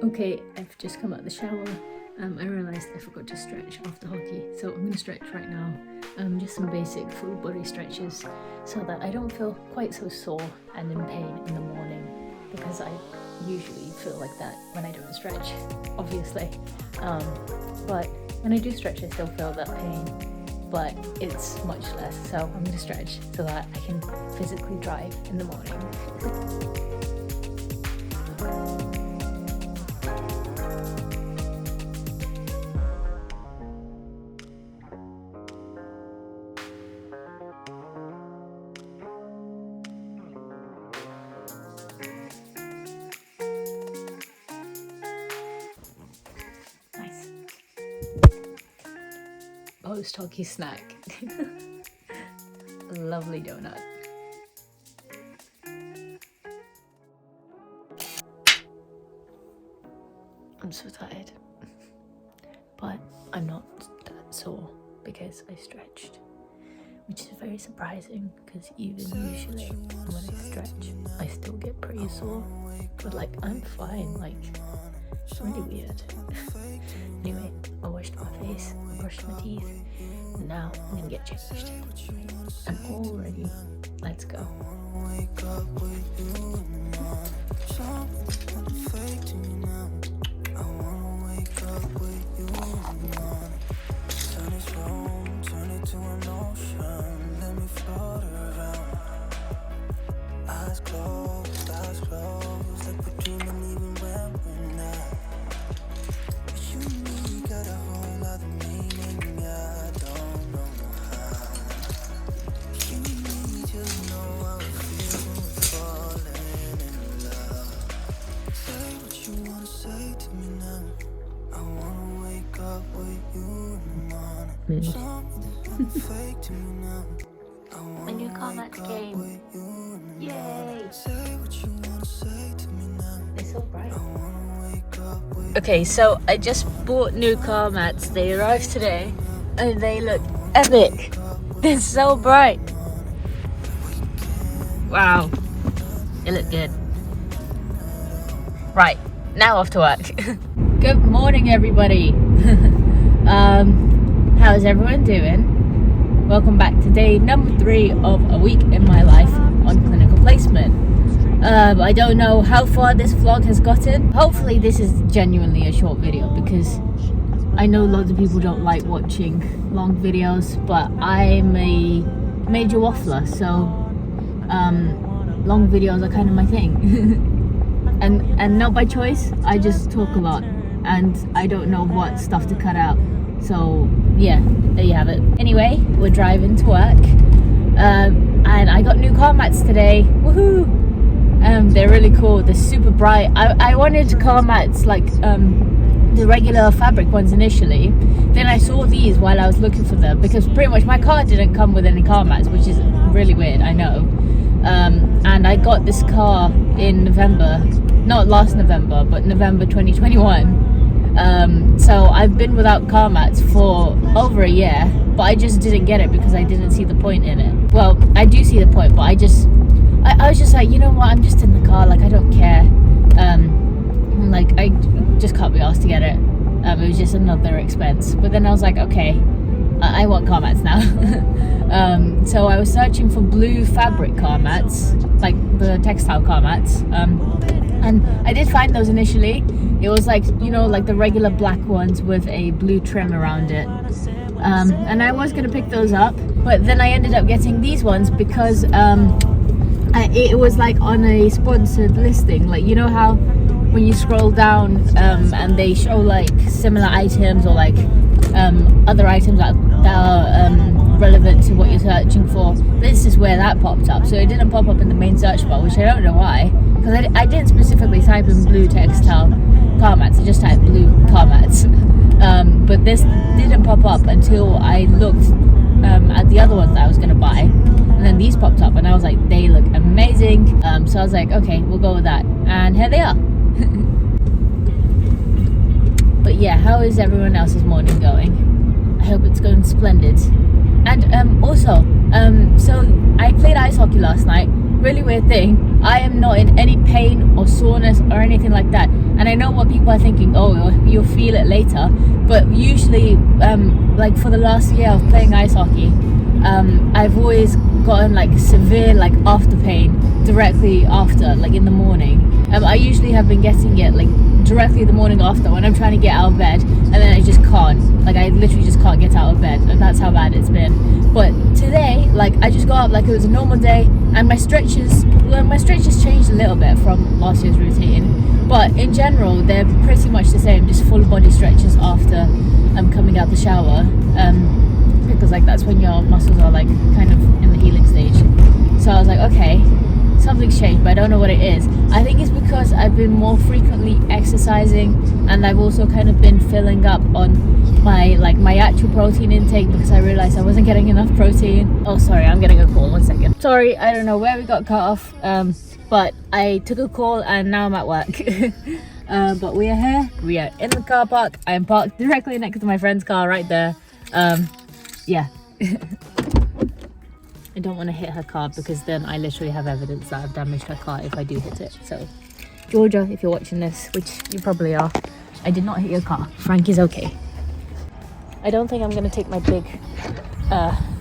Okay, I've just come out of the shower. I realised I forgot to stretch after hockey, so I'm going to stretch right now. Just some basic full body stretches so that I don't feel quite so sore and in pain in the morning, because I usually feel like that when I don't stretch, obviously. But when I do stretch, I still feel that pain, but it's much less. So I'm going to stretch so that I can physically drive in the morning. Post-hockey snack. A lovely donut. I'm so tired. But I'm not that sore because I stretched, which is very surprising because even usually when I stretch, I still get pretty sore. But like, I'm fine, like, it's really weird. Anyway, I washed my face, I brushed my teeth, and now I'm gonna get changed. I'm all ready. Let's go. My new Carmax game. Yay! They're so bright. Okay, so I just bought new car mats. They arrived today and they look epic. They're so bright. Wow, they look good. Right, now off to work. Good morning, everybody. How's everyone doing? Welcome back to day number 3 of a week in my life on clinical placement. I don't know how far this vlog has gotten. Hopefully this is genuinely a short video because I know loads of people don't like watching long videos, but I'm a major waffler, so long videos are kind of my thing. and not by choice, I just talk a lot and I don't know what stuff to cut out. So yeah, there you have it. Anyway, we're driving to work, and I got new car mats today. Woohoo! They're really cool. They're super bright. I wanted car mats like the regular fabric ones initially. Then I saw these while I was looking for them because pretty much my car didn't come with any car mats, which is really weird, I know. And I got this car in November, not last November, but November 2021. So I've been without car mats for over a year, but I just didn't get it because I didn't see the point in it. Well, I do see the point, but I was just like, you know what, I'm just in the car, like I don't care. Like I just can't be asked to get it. It was just another expense. But then I was like, okay, I want car mats now. So I was searching for blue fabric car mats, like the textile car mats. And I did find those initially. It was like, you know, like the regular black ones with a blue trim around it. And I was gonna pick those up, but then I ended up getting these ones because it was like on a sponsored listing. Like, you know how when you scroll down and they show like similar items or like other items that are relevant to what you're searching for. This is where that popped up. So it didn't pop up in the main search bar, which I don't know why, because I didn't specifically type in blue textile car mats. I just typed blue car mats. But this didn't pop up until I looked at the other ones that I was going to buy, and then these popped up and I was like, they look amazing. So I was like, okay, we'll go with that, and here they are. But yeah, how is everyone else's morning going? I hope it's going splendid. And also, so I played ice hockey last night. Really weird thing, I am not in any pain or soreness or anything like that. And I know what people are thinking, oh, you'll feel it later. But usually, like for the last year of playing ice hockey, I've always gotten like severe like after pain directly after, like in the morning. I usually have been getting it like directly the morning after when I'm trying to get out of bed, and then I just can't. Like I literally just can't get out of bed, and that's how bad it's been. But today, like I just got up like it was a normal day, and my stretches changed a little bit from last year's routine. But in general, they're pretty much the same, just full body stretches after coming out the shower. Because like that's when your muscles are like kind of in the healing stage. So I was like, okay, something's changed, but I don't know what it is. I think it's because I've been more frequently exercising, and I've also kind of been filling up on my actual protein intake because I realized I wasn't getting enough protein. Oh, sorry, I'm getting a call. 1 second. Sorry, I don't know where we got cut off, but I took a call and now I'm at work. But we are here. We are in the car park. I am parked directly next to my friend's car right there. Yeah. I don't want to hit her car because then I literally have evidence that I've damaged her car if I do hit it. So, Georgia, if you're watching this, which you probably are, I did not hit your car. Frank is okay. I don't think I'm going to take my big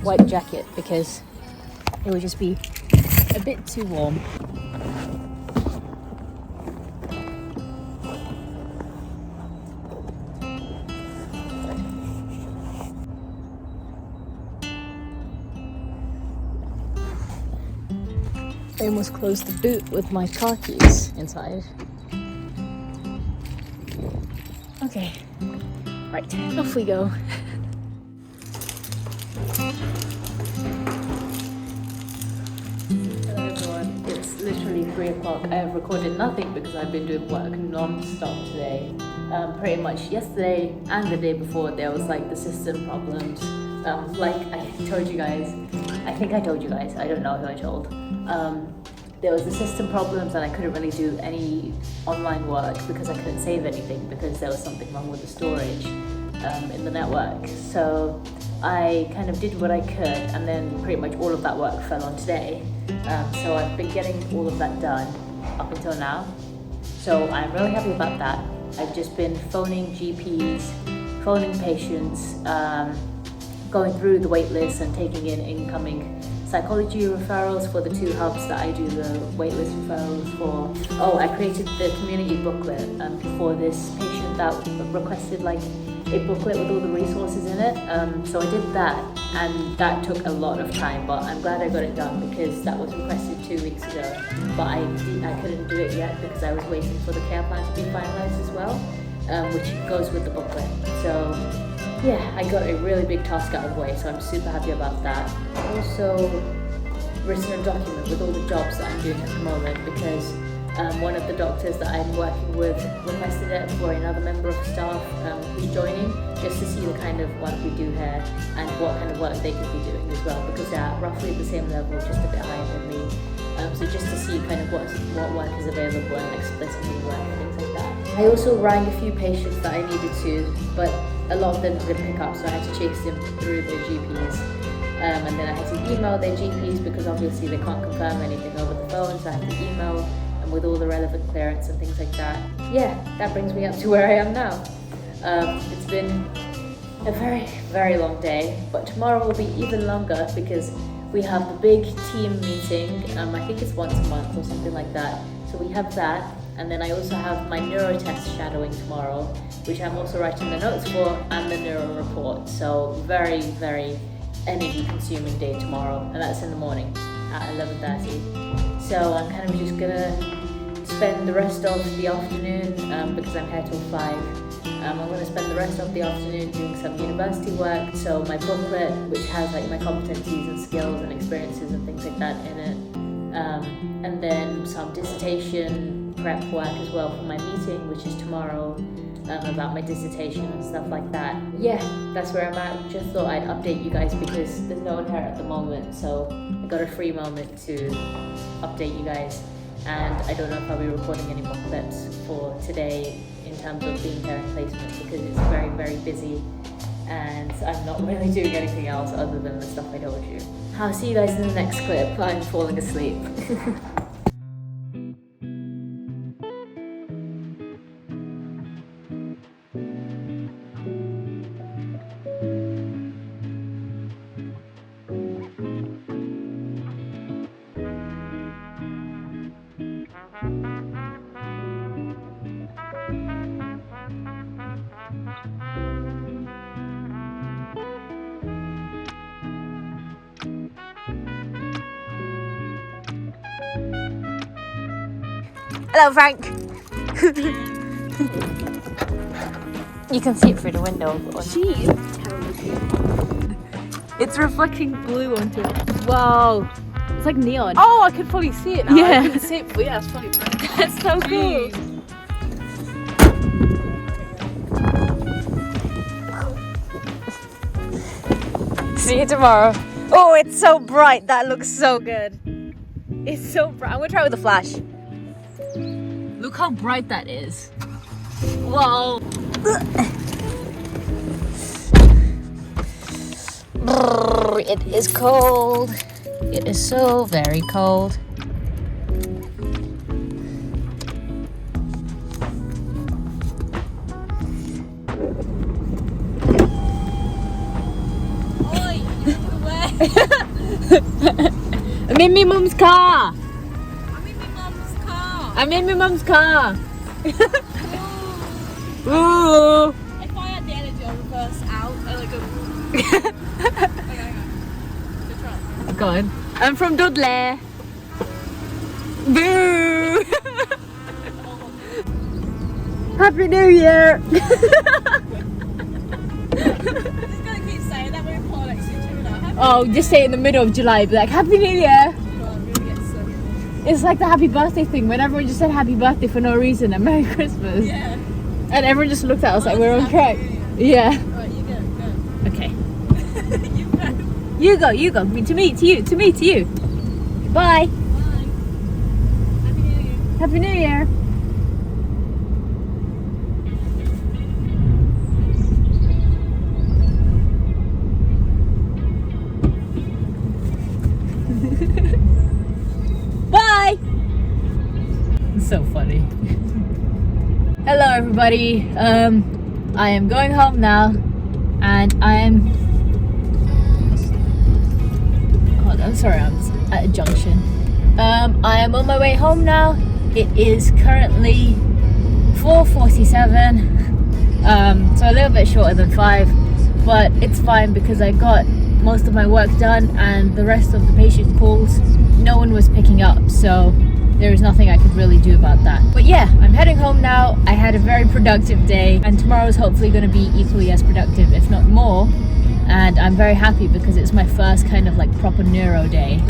white jacket because it would just be a bit too warm. I almost closed the boot with my car keys inside. Okay, right, off we go. Hello everyone, it's literally 3 o'clock. I have recorded nothing because I've been doing work non-stop today. Pretty much yesterday and the day before there was like the system problems. Like I told you guys, I think I told you guys, I don't know who I told. There was the system problems and I couldn't really do any online work because I couldn't save anything because there was something wrong with the storage in the network. So I kind of did what I could and then pretty much all of that work fell on today. So I've been getting all of that done up until now. So I'm really happy about that. I've just been phoning GPs, phoning patients, going through the wait list and taking in incoming psychology referrals for the 2 hubs that I do the waitlist referrals for. Oh, I created the community booklet for this patient that requested like a booklet with all the resources in it. So I did that and that took a lot of time, but I'm glad I got it done because that was requested 2 weeks ago. But I couldn't do it yet because I was waiting for the care plan to be finalized as well, which goes with the booklet. So yeah, I got a really big task out of the way, so I'm super happy about that. Also written a document with all the jobs that I'm doing at the moment because one of the doctors that I'm working with requested it for another member of staff who's joining, just to see the kind of work we do here and what kind of work they could be doing as well, because they're roughly at the same level, just a bit higher than me. So just to see kind of what work is available and explicitly work and things like that. I also rang a few patients that I needed to, but a lot of them didn't pick up, so I had to chase them through their GPs. And then I had to email their GPs because obviously they can't confirm anything over the phone, so I had to email them with all the relevant clearance and things like that. Yeah, that brings me up to where I am now. It's been a very, very long day, but tomorrow will be even longer because we have the big team meeting. I think it's once a month or something like that. So we have that. And then I also have my neuro test shadowing tomorrow, which I'm also writing the notes for, and the neuro report. So very, very energy consuming day tomorrow, and that's in the morning at 11:30. So I'm kind of just gonna spend the rest of the afternoon, because I'm here till 5. I'm gonna spend the rest of the afternoon doing some university work. So my booklet, which has like my competencies and skills and experiences and things like that in it. And then some dissertation prep work as well for my meeting, which is tomorrow, about my dissertation and stuff like that. Yeah, that's where I'm at. Just thought I'd update you guys because there's no one here at the moment, so I got a free moment to update you guys. And I don't know if I'll be recording any more clips for today in terms of being here in placement because it's very, very busy and I'm not really doing anything else other than the stuff I told you. I'll see you guys in the next clip. I'm falling asleep. Hello, Frank. You can see it through the window. She is terribly. It's reflecting blue onto it. Wow. It's like neon. Oh, I can fully see it now. Yeah. I couldn't see it before. Yeah, it's funny. That's so cool. See you tomorrow. Oh, it's so bright. That looks so good. It's so bright. I'm gonna try with a flash. Look how bright that is. Whoa. It is cold. It is so very cold. I'm in my mum's car. I'm in my mum's car. Ooh. If I had the energy, I'll reverse out and like go. Go on. I'm from Dudley. Boo! Happy New Year! Just gonna keep saying that when we pull next to each other. Oh, just say it in the middle of July, be like, Happy New Year! It's like the happy birthday thing when everyone just said happy birthday for no reason and Merry Christmas. Yeah. And everyone just looked at us like we're on track. Yeah. Right, you go. Okay. You go. You go. To me, to you. Bye. Bye. Happy New Year. Happy New Year. Bye. It's so funny. Hello everybody. I am going home now and I'm sorry, I'm at a junction. I am on my way home now. It is currently 4:47, so a little bit shorter than 5, but it's fine because I got most of my work done and the rest of the patient calls no one was picking up, so there is nothing I could really do about that. But yeah, I'm heading home now. I had a very productive day and tomorrow is hopefully going to be equally as productive, if not more. And I'm very happy because it's my first kind of like proper neuro day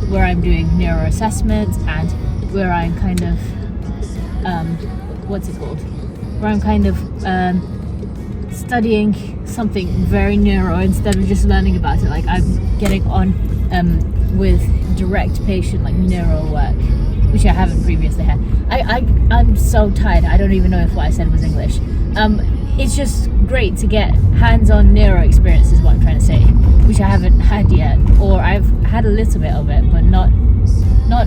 where I'm doing neuro assessments and where I'm kind of where I'm kind of studying something very neuro instead of just learning about it. Like I'm getting on with direct patient like neuro work, which I haven't previously had. I'm so tired, I don't even know if what I said was English. It's just great to get hands-on neuro experience is what I'm trying to say, which I haven't had yet, or I've had a little bit of it, but not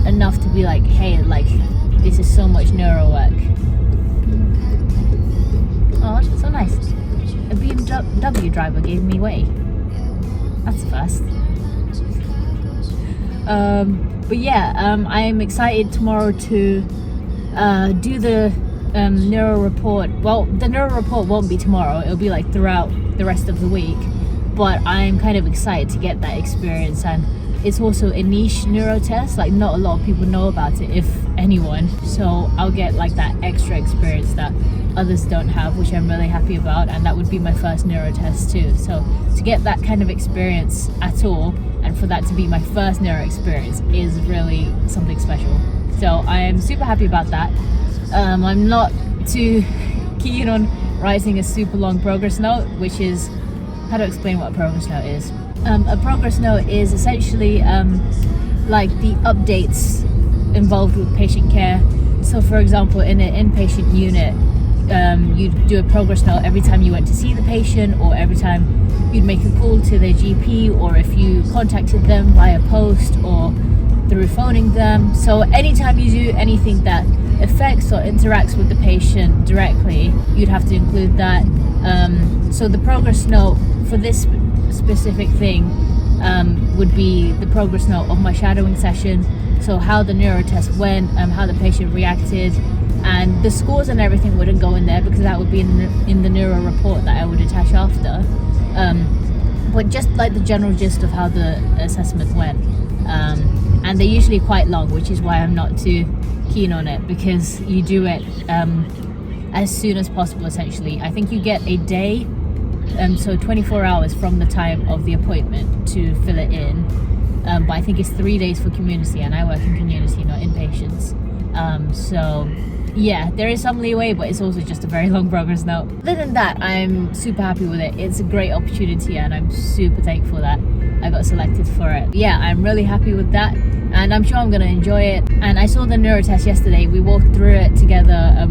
enough to be like, hey, like this is so much neuro work. Oh, that's so nice. A BMW driver gave me way. That's the first. But yeah, I'm excited tomorrow to do the neuro report. Well, the neuro report won't be tomorrow, it'll be like throughout the rest of the week, but I'm kind of excited to get that experience. And it's also a niche neuro test, like not a lot of people know about it, if anyone, so I'll get like that extra experience that others don't have, which I'm really happy about, and that would be my first neuro test too. So to get that kind of experience at all, and for that to be my first neuro experience, is really something special. So I am super happy about that. I'm not too keen on writing a super long progress note, which is, how to explain what a progress note is. A progress note is essentially like the updates involved with patient care. So for example, in an inpatient unit, you'd do a progress note every time you went to see the patient, or every time you'd make a call to their GP, or if you contacted them via post or through phoning them. So anytime you do anything that affects or interacts with the patient directly, you'd have to include that. So the progress note for this specific thing would be the progress note of my shadowing session. So how the neuro test went, how the patient reacted, and the scores and everything wouldn't go in there because that would be in the neuro report that I would attach after. But just like the general gist of how the assessment went. And they're usually quite long, which is why I'm not too keen on it, because you do it as soon as possible essentially. I think you get a day, so 24 hours from the time of the appointment to fill it in, but I think it's 3 days for community, and I work in community, not inpatients. So yeah, there is some leeway, but it's also just a very long progress note. Other than that, I'm super happy with it. It's a great opportunity and I'm super thankful that I got selected for it. Yeah, I'm really happy with that, and I'm sure I'm gonna enjoy it. And I saw the neurotest yesterday. We walked through it together.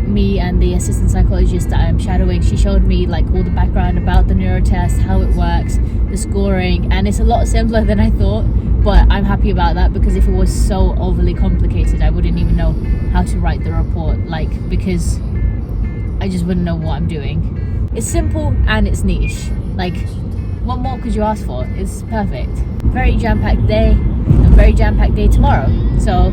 Me and the assistant psychologist that I'm shadowing, she showed me like all the background about the neurotest, how it works, the scoring, and it's a lot simpler than I thought. But I'm happy about that, because if it was so overly complicated, I wouldn't even know how to write the report, because I just wouldn't know what I'm doing. It's simple and it's niche. Like, what more could you ask for? It's perfect. Very jam-packed day, a very jam-packed day tomorrow. So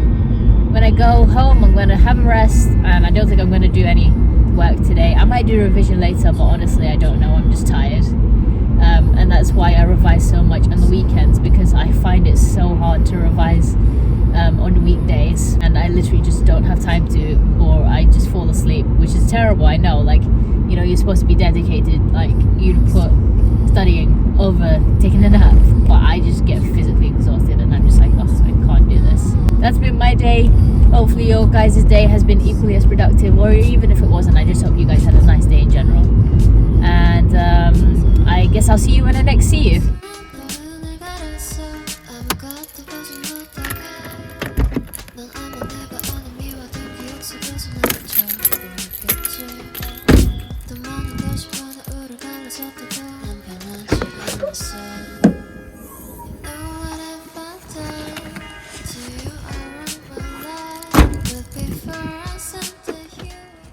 when I go home, I'm going to have a rest, and I don't think I'm going to do any work today. I might do revision later, but honestly I don't know, I'm just tired. And that's why I revise so much on the weekends, because I find it so hard to revise on weekdays, and I literally just don't have time to, or I just fall asleep, which is terrible. I know, like, you know, you're supposed to be dedicated, like you'd put studying over taking a nap, but I just get physically exhausted and I'm just like, oh, I can't do this. That's been my day. Hopefully your guys' day has been equally as productive, or even if it wasn't, I just hope you guys had a nice day in general. And I guess I'll see you when I next see you.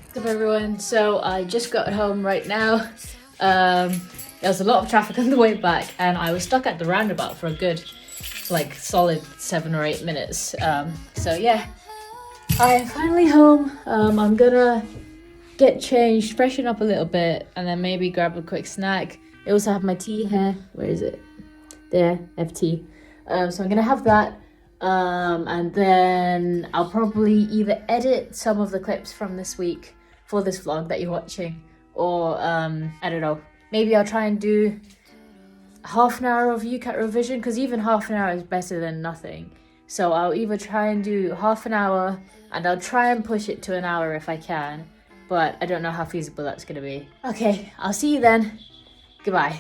What's up everyone? So I just got home right now. There was a lot of traffic on the way back, and I was stuck at the roundabout for a good, like, solid 7 or 8 minutes. So yeah, I'm finally home. I'm gonna get changed, freshen up a little bit, and then maybe grab a quick snack. I also have my tea here. Where is it? There, I have tea. So I'm gonna have that. And then I'll probably either edit some of the clips from this week for this vlog that you're watching, or I don't know, maybe I'll try and do half an hour of UCAT revision, because even half an hour is better than nothing. So I'll either try and do half an hour, and I'll try and push it to an hour if I can, but I don't know how feasible that's gonna be. Okay, I'll see you then. Goodbye.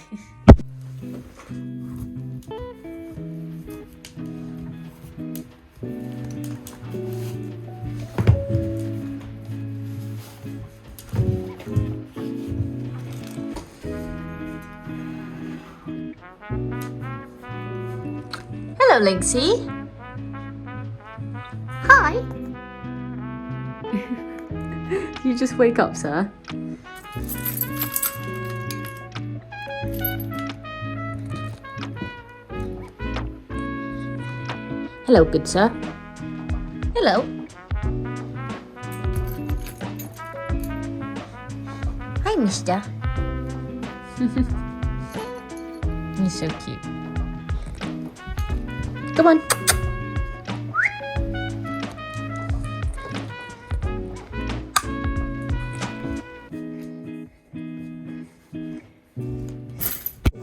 Hello, Lynxie. Hi. You just wake up, sir. Hello, good sir. Hello. Hi, mister. You're so cute. Come on.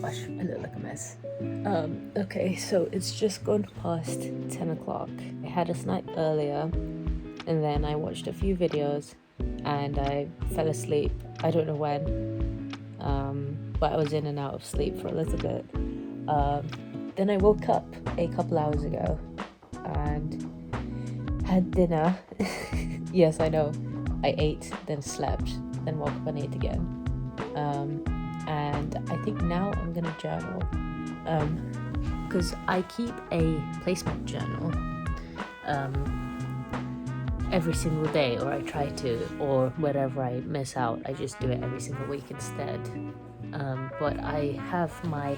Gosh, I look like a mess. Okay, so it's just gone past 10 o'clock. I had a snack earlier, and then I watched a few videos, and I fell asleep. I don't know when, but I was in and out of sleep for a little bit. Then I woke up a couple hours ago and had dinner. Yes, I know. I ate, then slept, then woke up and ate again. And I think now I'm gonna journal, because I keep a placement journal every single day, or I try to, or wherever I miss out, I just do it every single week instead. But I have my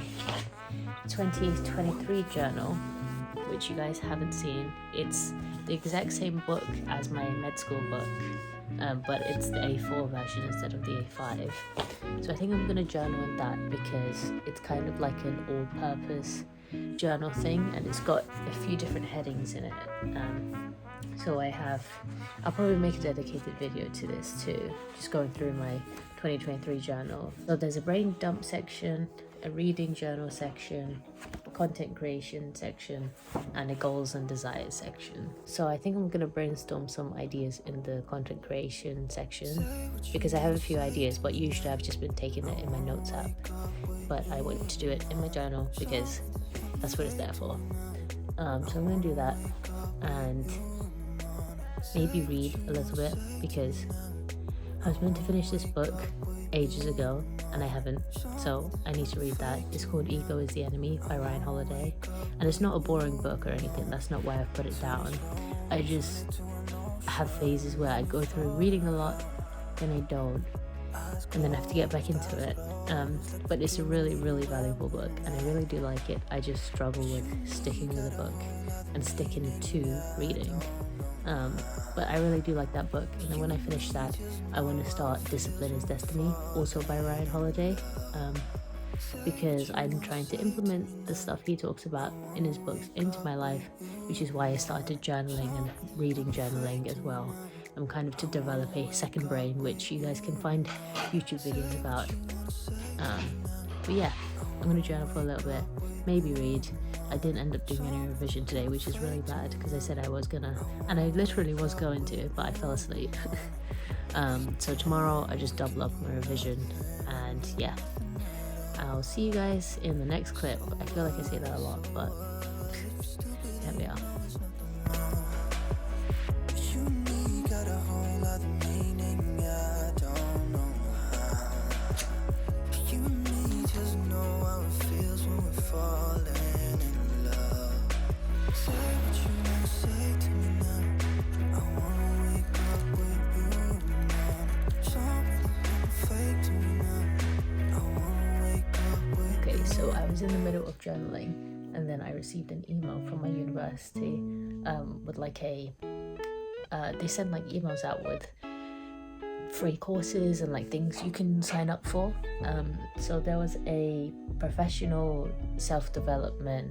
2023 journal, which you guys haven't seen. It's the exact same book as my med school book, but it's the A4 version instead of the A5. So I think I'm going to journal in that, because it's kind of like an all-purpose journal thing, and it's got a few different headings in it. So I'll probably make a dedicated video to this too, just going through my 2023 journal. So there's a brain dump section, a reading journal section, content creation section and a goals and desires section. So I think I'm gonna brainstorm some ideas in the content creation section because I have a few ideas, but usually I've just been taking it in my notes app. But I want to do it in my journal because that's what it's there for. So I'm gonna do that and maybe read a little bit because I was meant to finish this book ages ago and I haven't, so I need to read that. It's called Ego is the Enemy by Ryan Holiday, and it's not a boring book or anything. That's not why I've put it down. I just have phases where I go through reading a lot, then I don't, and then I have to get back into it. But it's a really, really valuable book and I really do like it. I just struggle with sticking with a book and sticking to reading. But I really do like that book, and then when I finish that I want to start Discipline is Destiny, also by Ryan Holiday, because I'm trying to implement the stuff he talks about in his books into my life, which is why I started journaling and reading journaling as well. I'm kind of to develop a second brain, which you guys can find YouTube videos about. But yeah, I'm going to journal for a little bit, maybe read. I didn't end up doing any revision today, which is really bad because I said I was gonna, and I literally was going to, but I fell asleep. So tomorrow I just double up my revision, and yeah, I'll see you guys in the next clip. I feel like I say that a lot, but there we are. So I was in the middle of journaling and then I received an email from my university with like they send like emails out with free courses and like things you can sign up for. So there was a professional self-development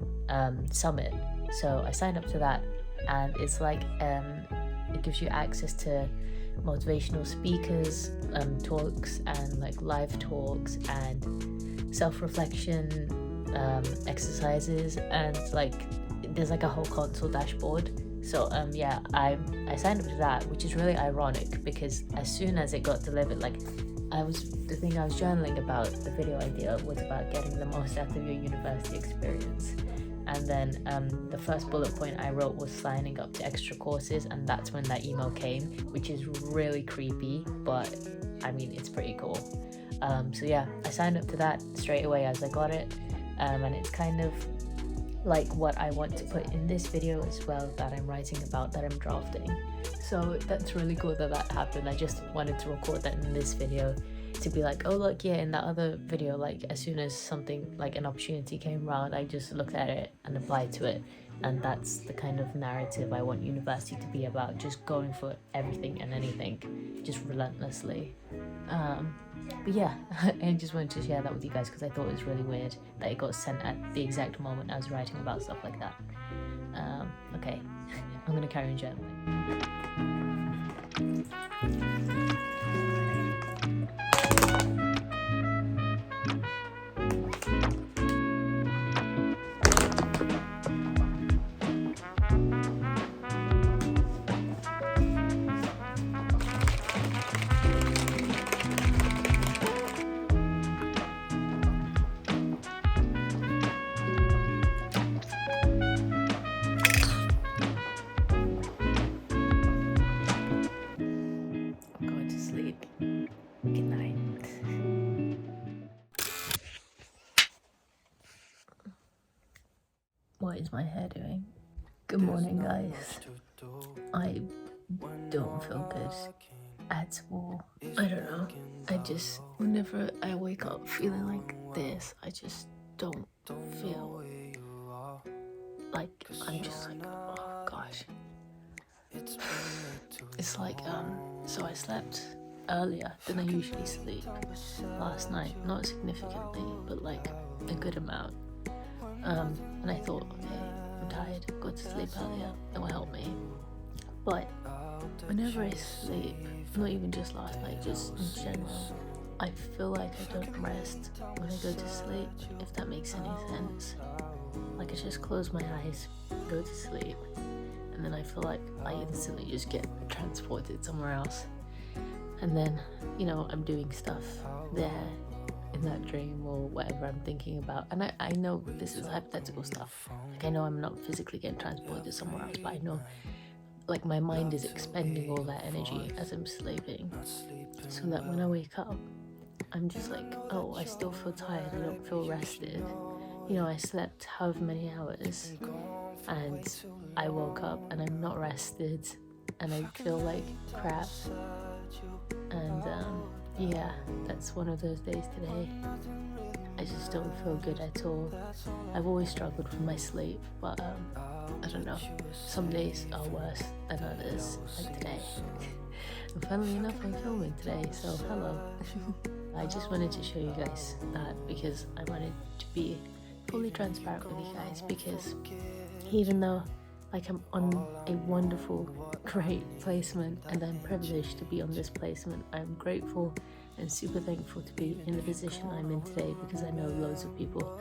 summit, so I signed up to that, and it's like it gives you access to motivational speakers, talks and like live talks and self-reflection exercises, and like there's like a whole console dashboard. So yeah, I signed up to that, which is really ironic because as soon as it got delivered, like the thing I was journaling about, the video idea was about getting the most out of your university experience, and then the first bullet point I wrote was signing up to extra courses, and that's when that email came, which is really creepy, but I mean it's pretty cool. So yeah, I signed up to that straight away as I got it, and it's kind of like what I want to put in this video as well, that I'm writing about, that I'm drafting. So that's really cool that that happened. I just wanted to record that in this video to be like, oh look, yeah, in that other video, like as soon as something like an opportunity came around, I just looked at it and applied to it. And that's the kind of narrative I want university to be about, just going for everything and anything, just relentlessly. But yeah, I just wanted to share that with you guys because I thought it was really weird that it got sent at the exact moment I was writing about stuff like that. Okay, I'm gonna carry on journaling. What is my hair doing? Good morning, guys. I don't feel good at all. I don't know. I just, whenever I wake up feeling like this, I just don't feel like, I'm just like, oh gosh. It's like, so I slept earlier than I usually sleep last night. Not significantly, but like a good amount. And I thought, okay, I'm tired, go to sleep earlier, it will help me. But whenever I sleep, not even just last night, just in general, I feel like I don't rest when I go to sleep, if that makes any sense. like I just close my eyes, go to sleep, and then I feel like I instantly just get transported somewhere else. And then, you know, I'm doing stuff there in that dream or whatever I'm thinking about. And I know this is hypothetical stuff. Like, I know I'm not physically getting transported somewhere else, but I know, like, my mind is expending all that energy as I'm sleeping, so that when I wake up, I'm just like, oh, I still feel tired, I don't feel rested. You know, I slept however many hours, and I woke up and I'm not rested, and I feel like crap. And yeah, that's one of those days today. I just don't feel good at all. I've always struggled with my sleep, but I don't know, some days are worse than others, like today. And funnily enough, I'm filming today, so hello. I just wanted to show you guys that because I wanted to be fully transparent with you guys, because even though like I'm on a wonderful, great placement and I'm privileged to be on this placement, I'm grateful and super thankful to be in the position I'm in today, because I know loads of people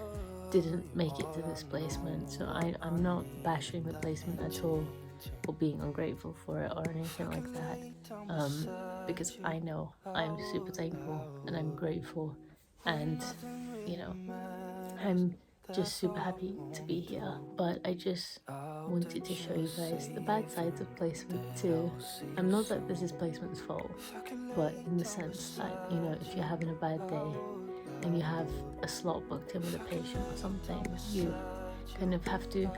didn't make it to this placement. So I'm not bashing the placement at all or being ungrateful for it or anything like that, because I know I'm super thankful and I'm grateful, and you know, I'm just super happy to be here. But I just wanted to show you guys the bad sides of placement too. I'm not that this is placement's fault, but in the sense that, you know, if you're having a bad day and you have a slot booked in with a patient or something, you kind of have to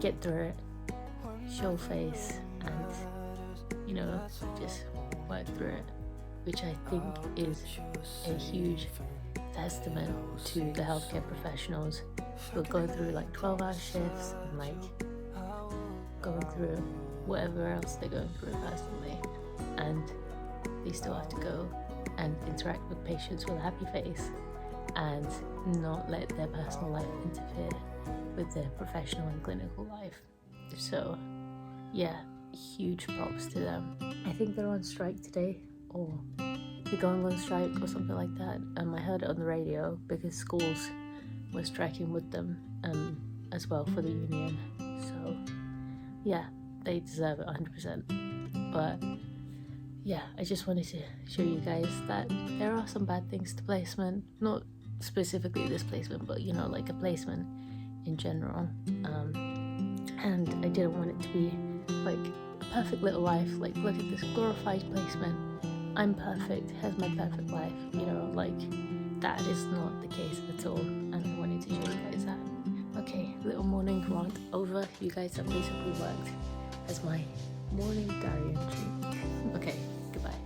get through it, show face, and, you know, just work through it, which I think is a huge testament to the healthcare professionals who are going through like 12-hour shifts and like going through whatever else they're going through personally, and they still have to go and interact with patients with a happy face and not let their personal life interfere with their professional and clinical life. So yeah, huge props to them. I think they're on strike today, or they're going on strike or something like that. I heard it on the radio because schools were striking with them as well for the union. So yeah, they deserve it 100%. But yeah, I just wanted to show you guys that there are some bad things to placement, not specifically this placement, but you know, like a placement in general. And I didn't want it to be like a perfect little life, like look at this glorified placement, I'm perfect, here's my perfect life, you know, like that is not the case at all, and I wanted to show you guys that. Okay, little morning rant over. You guys have basically worked as my morning diary entry. Okay, goodbye.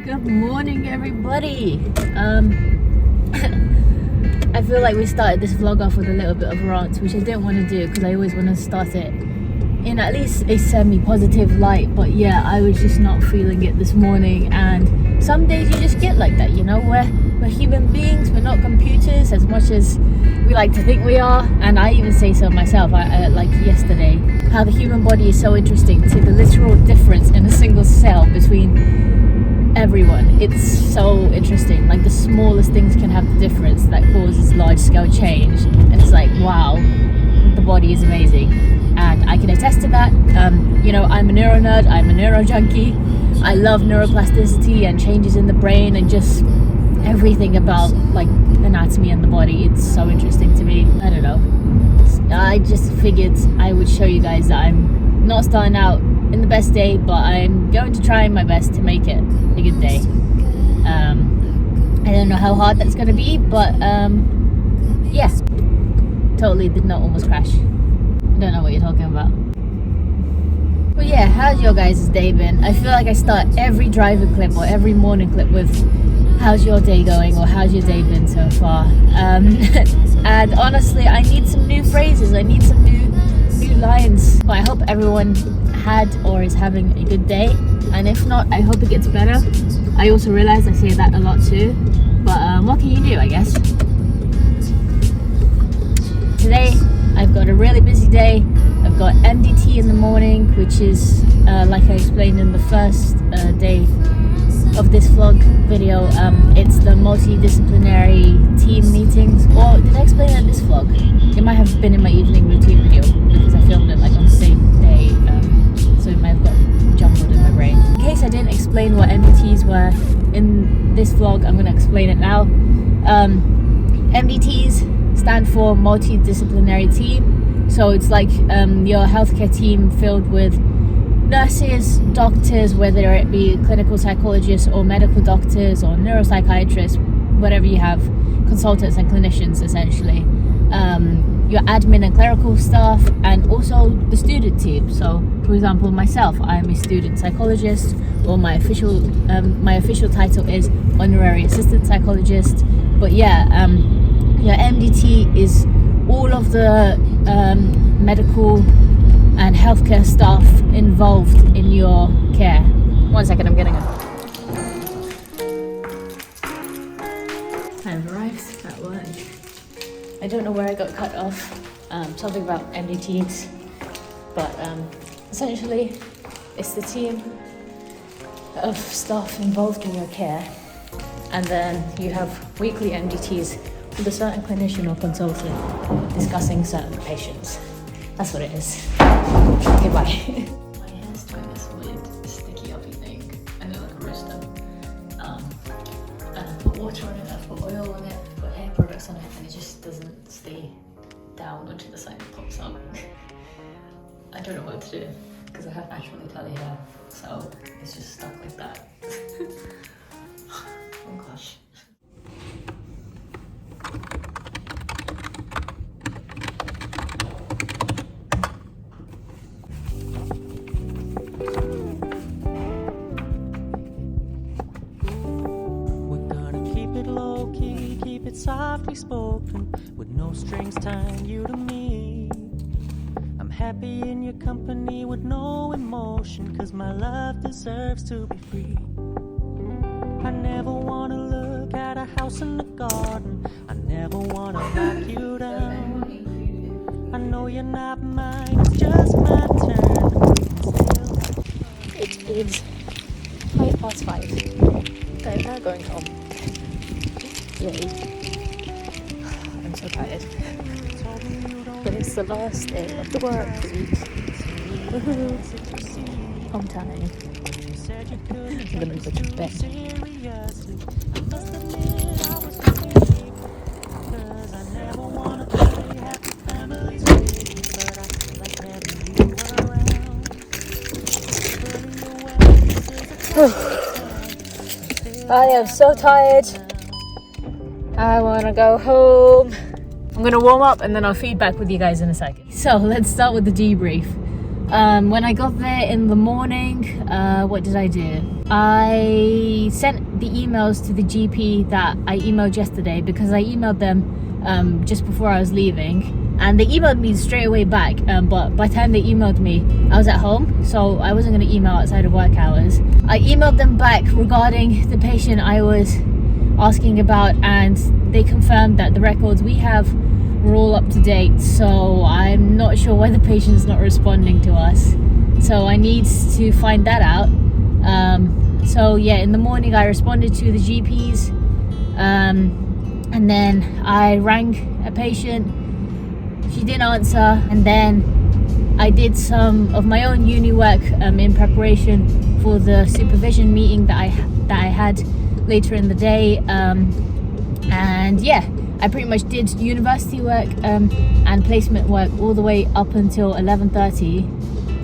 Good morning, everybody. I feel like we started this vlog off with a little bit of a rant, which I didn't want to do because I always want to start it in at least a semi-positive light. But yeah, I was just not feeling it this morning, and some days you just get like that, you know. We're human beings, we're not computers as much as we like to think we are, and I even say so myself. I like yesterday, how the human body is so interesting, to the literal difference in a single cell between everyone. It's so interesting, like the smallest things can have the difference that causes large scale change, and it's like, wow, the body is amazing. And I can attest to that. You know, I'm a neuro nerd, I'm a neuro junkie. I love neuroplasticity and changes in the brain and just everything about like anatomy and the body. It's so interesting to me. I don't know, I just figured I would show you guys that I'm not starting out in the best day, but I'm going to try my best to make it a good day. I don't know how hard that's going to be, but yeah, totally did not almost crash. I don't know what you're talking about. But yeah, how's your guys' day been? I feel like I start every driver clip or every morning clip with how's your day going, or how's your day been so far. And honestly, I need some new phrases, I need some new few lines. But I hope everyone had or is having a good day, and if not, I hope it gets better. I also realize I say that a lot too, but what can you do, I guess. Today I've got a really busy day. I've got MDT in the morning, which is like I explained in the first day of this vlog video. It's the multidisciplinary team meetings. Or did I explain it in this vlog? It might have been in my evening routine video because I filmed it like on the same day, so it might have got jumbled in my brain. In case I didn't explain what MDTs were in this vlog, I'm going to explain it now. MDTs stand for multidisciplinary team. So it's like your healthcare team filled with nurses, doctors, whether it be clinical psychologists or medical doctors or neuropsychiatrists, whatever you have, consultants and clinicians essentially. Your admin and clerical staff, and also the student team. So for example, myself, I'm a student psychologist, or my official title is Honorary Assistant Psychologist. But yeah, your MDT is all of the medical and healthcare staff involved in your care. 1 second, I'm getting it. I've arrived at work. I don't know where I got cut off. Something about MDTs, but essentially it's the team of staff involved in your care, and then you have weekly MDTs with a certain clinician or consultant discussing certain patients. That's what it is. Okay, bye. My hair's doing this weird sticky uppy thing. I look like a rooster. And I put water on it, I put oil on it, I put hair products on it, and it just doesn't stay down onto the side, it pops up. I don't know what to do because I have naturally curly hair, so it's just stuck like that. Oh gosh. Softly spoken, with no strings tying you to me. I'm happy in your company with no emotion, cause my love deserves to be free. I never wanna look at a house in the garden, I never wanna knock you down. I know you're not mine, it's just my turn. It is 5:05. I'm now going home. Yay. I'm so tired. But it's the last day of the work week. Woohoo! Home time. I'm gonna go to bed. I am so tired. I wanna go home. I'm gonna warm up and then I'll feed back with you guys in a second. So let's start with the debrief. When I got there in the morning, what did I do? I sent the emails to the GP that I emailed yesterday, because I emailed them just before I was leaving, and they emailed me straight away back, but by the time they emailed me, I was at home, so I wasn't gonna email outside of work hours. I emailed them back regarding the patient I was asking about, and they confirmed that the records we have were all up to date, so I'm not sure why the patient's not responding to us, so I need to find that out. So yeah, in the morning I responded to the GPs, and then I rang a patient, she didn't answer, and then I did some of my own uni work in preparation for the supervision meeting that I had later in the day, and yeah, I pretty much did university work and placement work all the way up until 11:30,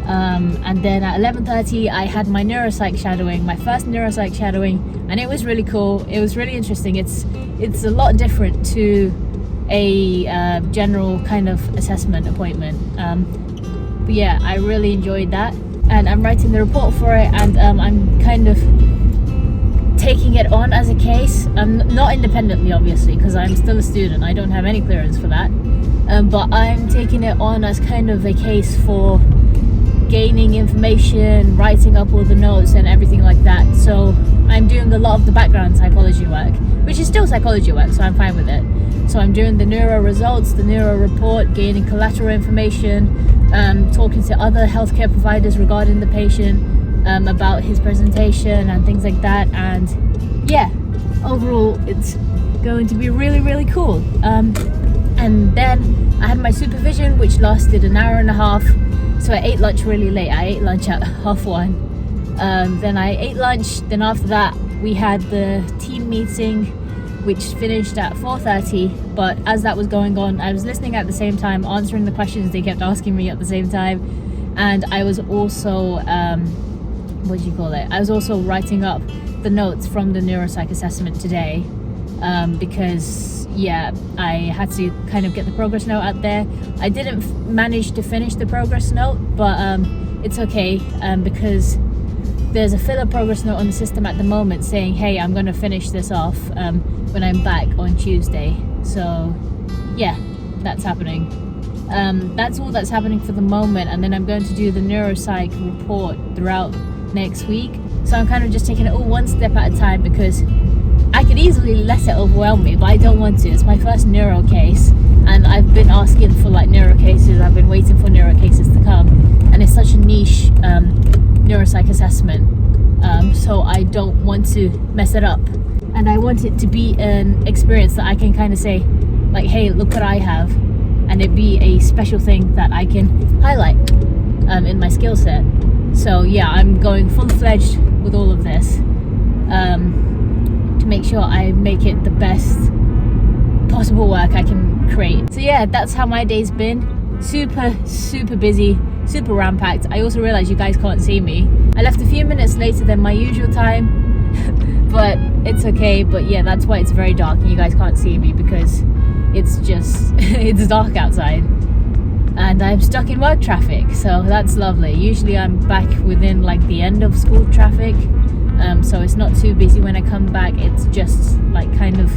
and then at 11:30 I had my neuropsych shadowing, my first neuropsych shadowing, and it was really cool. It was really interesting. It's a lot different to a general kind of assessment appointment, but yeah, I really enjoyed that, and I'm writing the report for it, and I'm kind of taking it it on as a case, not independently obviously, because I'm still a student. I don't have any clearance for that, but I'm taking it on as kind of a case for gaining information, writing up all the notes and everything like that. So I'm doing a lot of the background psychology work, which is still psychology work, so I'm fine with it. So I'm doing the neuro results, the neuro report, gaining collateral information, talking to other healthcare providers regarding the patient, about his presentation and things like that. And yeah, overall it's going to be really, really cool. And then I had my supervision, which lasted an hour and a half. So I ate lunch really late. I ate lunch at 1:30. Then I ate lunch. Then after that, we had the team meeting, which finished at 4:30. But as that was going on, I was listening at the same time, answering the questions they kept asking me at the same time. And I was also, I was also writing up the notes from the neuropsych assessment today, because yeah, I had to kind of get the progress note out there. I didn't manage to finish the progress note, but it's okay, because there's a filler progress note on the system at the moment saying, hey, I'm going to finish this off when I'm back on Tuesday. So yeah, that's happening. That's all that's happening for the moment, and then I'm going to do the neuropsych report throughout next week. So I'm kind of just taking it all one step at a time, because I could easily let it overwhelm me, but I don't want to. It's my first neuro case, and I've been asking for like neuro cases. I've been waiting for neuro cases to come, and it's such a niche neuropsych assessment, so I don't want to mess it up, and I want it to be an experience that I can kind of say like, hey, look what I have, and it be a special thing that I can highlight in my skill set. So yeah, I'm going full-fledged with all of this, to make sure I make it the best possible work I can create. So yeah, that's how my day's been. Super busy, super ram-packed. I also realized you guys can't see me. I left a few minutes later than my usual time, but it's okay. But yeah, that's why it's very dark and you guys can't see me, because it's just it's dark outside and I'm stuck in work traffic, so that's lovely. Usually I'm back within like the end of school traffic, so it's not too busy when I come back. It's just like kind of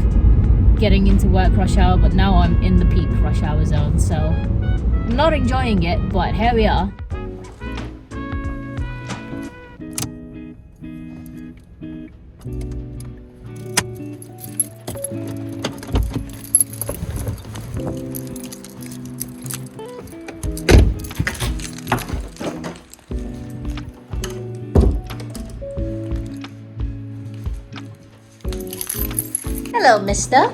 getting into work rush hour, but now I'm in the peak rush hour zone, so I'm not enjoying it, but here we are. Hello, mister.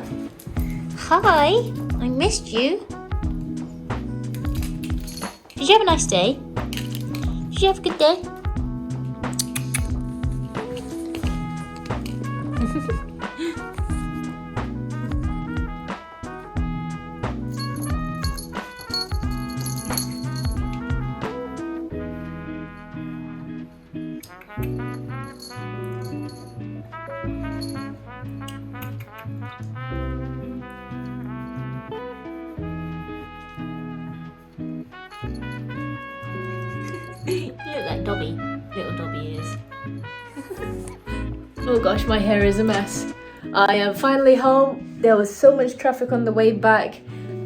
Hi, I missed you. Did you have a nice day? Did you have a good day? You look like Dobby. Little Dobby is. Oh gosh, my hair is a mess. I am finally home. There was so much traffic on the way back.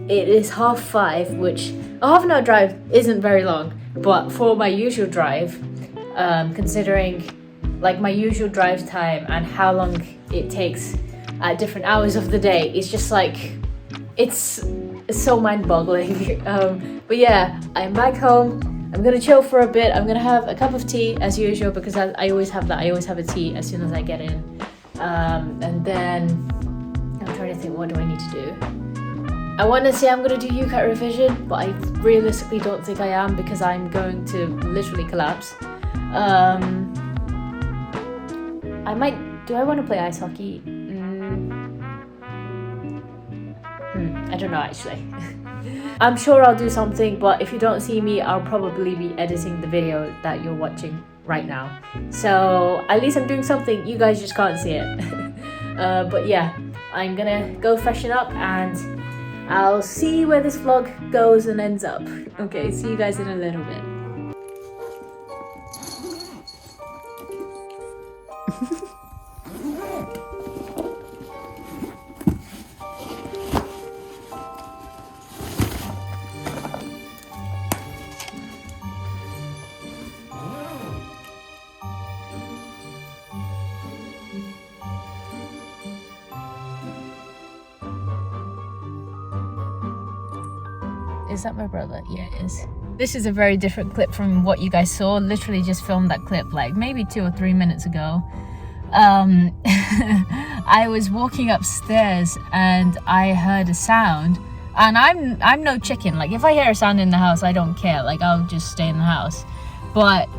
It is 5:30, which a half an hour drive isn't very long, but for my usual drive, considering like my usual drive time and how long it takes at different hours of the day, it's just like, it's so mind-boggling. But yeah, I'm back home. I'm gonna chill for a bit. I'm gonna have a cup of tea as usual, because I always have that. I always have a tea as soon as I get in. And then I'm trying to think, what do I need to do? I want to say I'm gonna do UCAT revision, but I realistically don't think I am, because I'm going to literally collapse. I might. Do I want to play ice hockey? I don't know actually. I'm sure I'll do something, but if you don't see me, I'll probably be editing the video that you're watching right now. So at least I'm doing something. You guys just can't see it. But yeah, I'm gonna go freshen up and I'll see where this vlog goes and ends up. Okay, see you guys in a little bit. Is that my brother? Yeah, it is. This is a very different clip from what you guys saw. Literally just filmed that clip like maybe 2 or 3 minutes ago. I was walking upstairs and I heard a sound, and I'm no chicken. Like if I hear a sound in the house, I don't care. Like I'll just stay in the house. But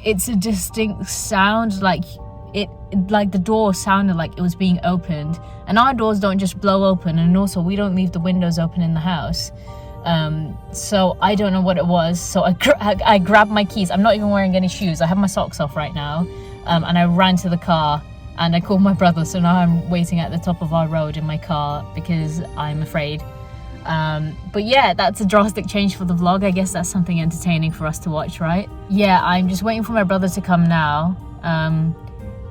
it's a distinct sound, like the door sounded like it was being opened, and our doors don't just blow open, and also we don't leave the windows open in the house. So I don't know what it was. So I grabbed my keys. I'm not even wearing any shoes. I have my socks off right now. And I ran to the car and I called my brother. So now I'm waiting at the top of our road in my car because I'm afraid. But yeah, that's a drastic change for the vlog. I guess that's something entertaining for us to watch, right? Yeah, I'm just waiting for my brother to come now.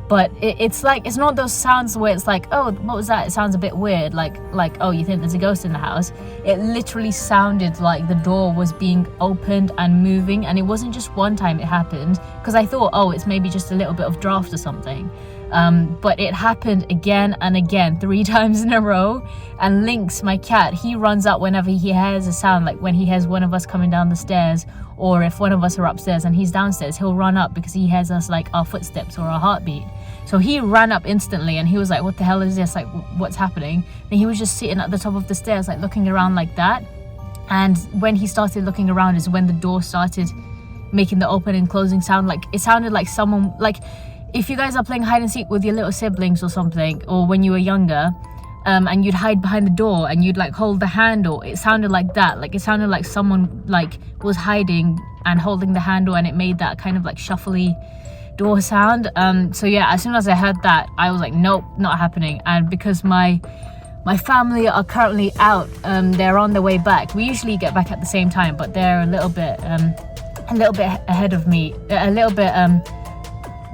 But it's like, it's not those sounds where it's like, oh, what was that? It sounds a bit weird. Like, oh, you think there's a ghost in the house? It literally sounded like the door was being opened and moving. And it wasn't just one time it happened, because I thought, oh, it's maybe just a little bit of draft or something. But it happened again and again, 3 times in a row. And Lynx, my cat, he runs up whenever he hears a sound, like when he hears one of us coming down the stairs, or if one of us are upstairs and he's downstairs, he'll run up because he hears us, like our footsteps or our heartbeat. So he ran up instantly and he was like, what the hell is this? Like, what's happening? And he was just sitting at the top of the stairs, like looking around like that. And when he started looking around is when the door started making the open and closing sound. Like it sounded like someone, like if you guys are playing hide and seek with your little siblings or something, or when you were younger, and you'd hide behind the door and you'd like hold the handle, it sounded like that. Like it sounded like someone like was hiding and holding the handle, and it made that kind of like shuffly door sound. So yeah, as soon as I heard that, I was like, nope, not happening. And because my family are currently out, they're on their way back. We usually get back at the same time, but they're a little bit ahead of me,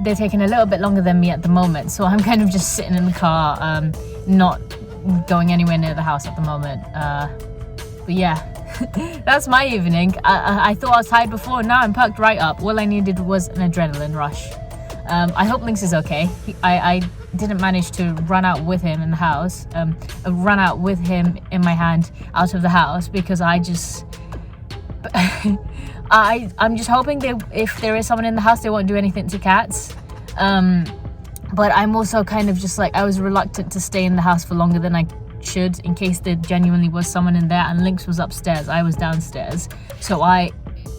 they're taking a little bit longer than me at the moment. So I'm kind of just sitting in the car, not going anywhere near the house at the moment. But yeah, that's my evening. I thought I was tired before, now I'm perked right up. All I needed was an adrenaline rush. I hope Lynx is okay. I didn't manage to run out with him in the house, run out with him in my hand out of the house, because I just I'm just hoping if there is someone in the house, they won't do anything to cats. But I'm also kind of just like, I was reluctant to stay in the house for longer than I should, in case there genuinely was someone in there. And Lynx was upstairs, I was downstairs, so I'd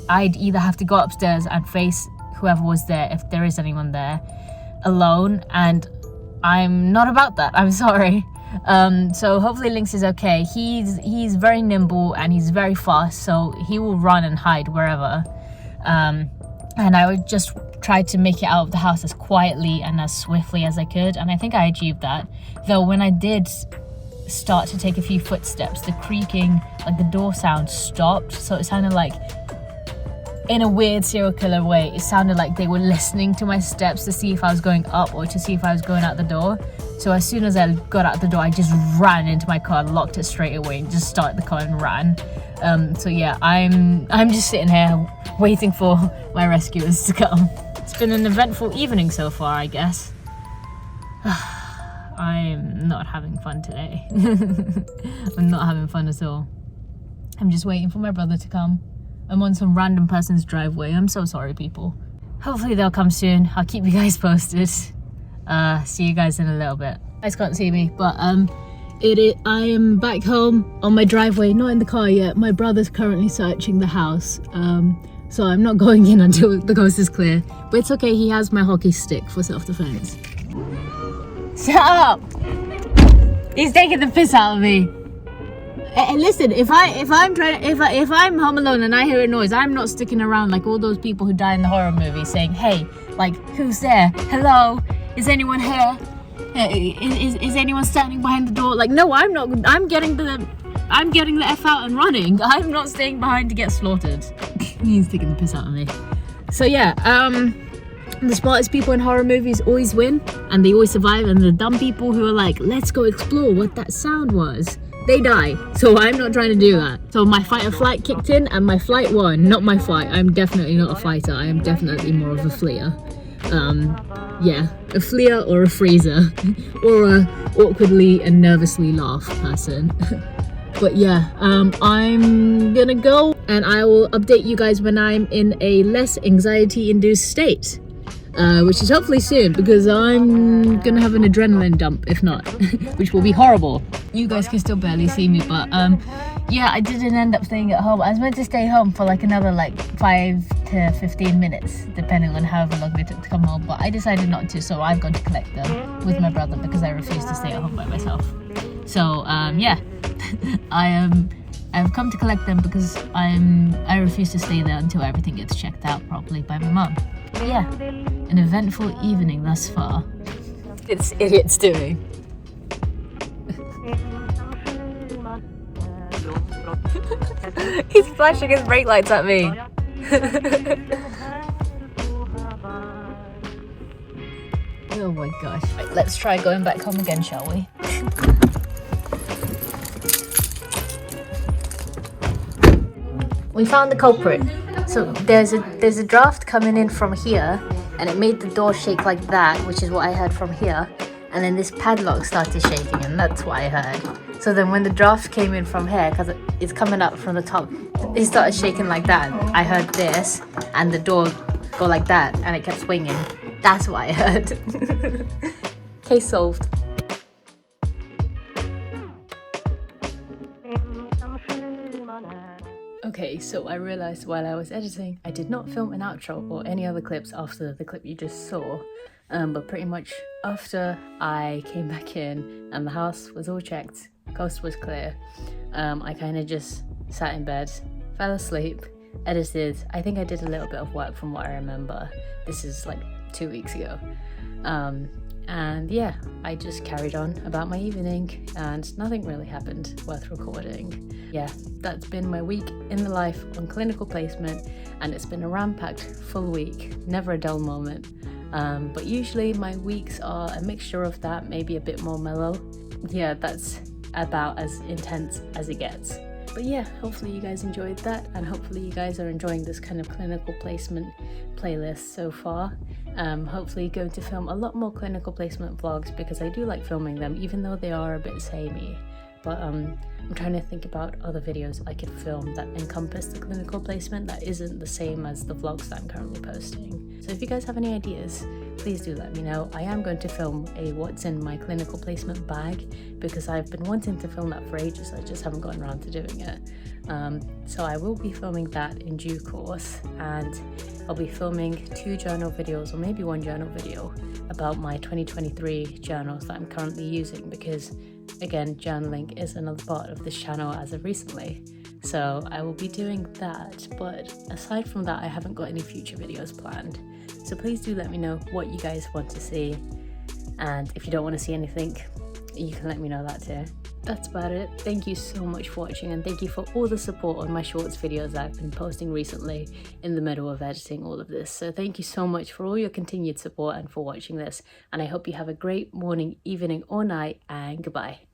either have to go upstairs and face whoever was there, if there is anyone there, alone, and I'm not about that. I'm sorry. So hopefully Lynx is okay. He's very nimble and he's very fast, so he will run and hide wherever. And I would just try to make it out of the house as quietly and as swiftly as I could, and I think I achieved that. Though when I did start to take a few footsteps, the creaking, like the door sound stopped, so it sounded like, in a weird serial killer way, it sounded like they were listening to my steps to see if I was going up or to see if I was going out the door. So as soon as I got out the door, I just ran into my car, locked it straight away, and just started the car and ran. So yeah, I'm just sitting here waiting for my rescuers to come. It's been an eventful evening so far, I guess. I'm not having fun today. I'm not having fun at all. I'm just waiting for my brother to come. I'm on some random person's driveway. I'm so sorry, people. Hopefully they'll come soon. I'll keep you guys posted. See you guys in a little bit. You guys can't see me, but I am back home on my driveway, not in the car yet. My brother's currently searching the house, so I'm not going in until the coast is clear. But it's okay, he has my hockey stick for self-defense. Shut up! He's taking the piss out of me. And listen, if I'm home alone and I hear a noise, I'm not sticking around like all those people who die in the horror movies saying, hey, like, who's there? Hello? Is anyone here? Is anyone standing behind the door? Like, no, I'm not. I'm getting the F out and running. I'm not staying behind to get slaughtered. He's taking the piss out of me. So yeah, the smartest people in horror movies always win and they always survive, and the dumb people who are like, let's go explore what that sound was, they die. So I'm not trying to do that. So my fight or flight kicked in and my flight won, not my fight. I'm definitely not a fighter. I am definitely more of a fleer. Yeah, a fleer or a freezer, or a awkwardly and nervously laugh person. But yeah, I'm gonna go and I will update you guys when I'm in a less anxiety induced state, which is hopefully soon, because I'm gonna have an adrenaline dump if not, which will be horrible. You guys can still barely see me, but yeah, I didn't end up staying at home. I was meant to stay home for like another 5 to 15 minutes, depending on however long it took to come home, but I decided not to, so I've gone to collect them with my brother because I refuse to stay at home by myself. So yeah, I've come to collect them because I refuse to stay there until everything gets checked out properly by my mum. But yeah, an eventful evening thus far. It's idiots doing. He's flashing his brake lights at me. Oh my gosh. Right, let's try going back home again, shall we? We found the culprit. So there's a draft coming in from here, and it made the door shake like that, which is what I heard from here. And then this padlock started shaking, and that's what I heard. So then when the draft came in from here, because it's coming up from the top, it started shaking like that. I heard this, and the door go like that, and it kept swinging. That's what I heard. Case solved. Okay, so I realized while I was editing, I did not film an outro or any other clips after the clip you just saw. But pretty much after I came back in and the house was all checked, coast was clear, I kind of just sat in bed, fell asleep, edited. I think I did a little bit of work from what I remember. This is like 2 weeks ago. And yeah, I just carried on about my evening and nothing really happened worth recording. Yeah, that's been my week in the life on clinical placement, and it's been a ram-packed full week, never a dull moment. But usually my weeks are a mixture of that, maybe a bit more mellow. Yeah, that's about as intense as it gets. But yeah, hopefully you guys enjoyed that, and hopefully you guys are enjoying this kind of clinical placement playlist so far. Hopefully going to film a lot more clinical placement vlogs because I do like filming them, even though they are a bit samey. But I'm trying to think about other videos I could film that encompass the clinical placement that isn't the same as the vlogs that I'm currently posting. So if you guys have any ideas, please do let me know. I am going to film a what's in my clinical placement bag because I've been wanting to film that for ages, I just haven't gotten around to doing it. So I will be filming that in due course, and I'll be filming 2 journal videos, or maybe 1 journal video about my 2023 journals that I'm currently using, because again, journaling is another part of this channel as of recently. So I will be doing that, but aside from that, I haven't got any future videos planned. So please do let me know what you guys want to see, and if you don't want to see anything, you can let me know that too. That's about it. Thank you so much for watching, and thank you for all the support on my shorts videos that I've been posting recently in the middle of editing all of this. So thank you so much for all your continued support and for watching this, and I hope you have a great morning, evening or night, and goodbye.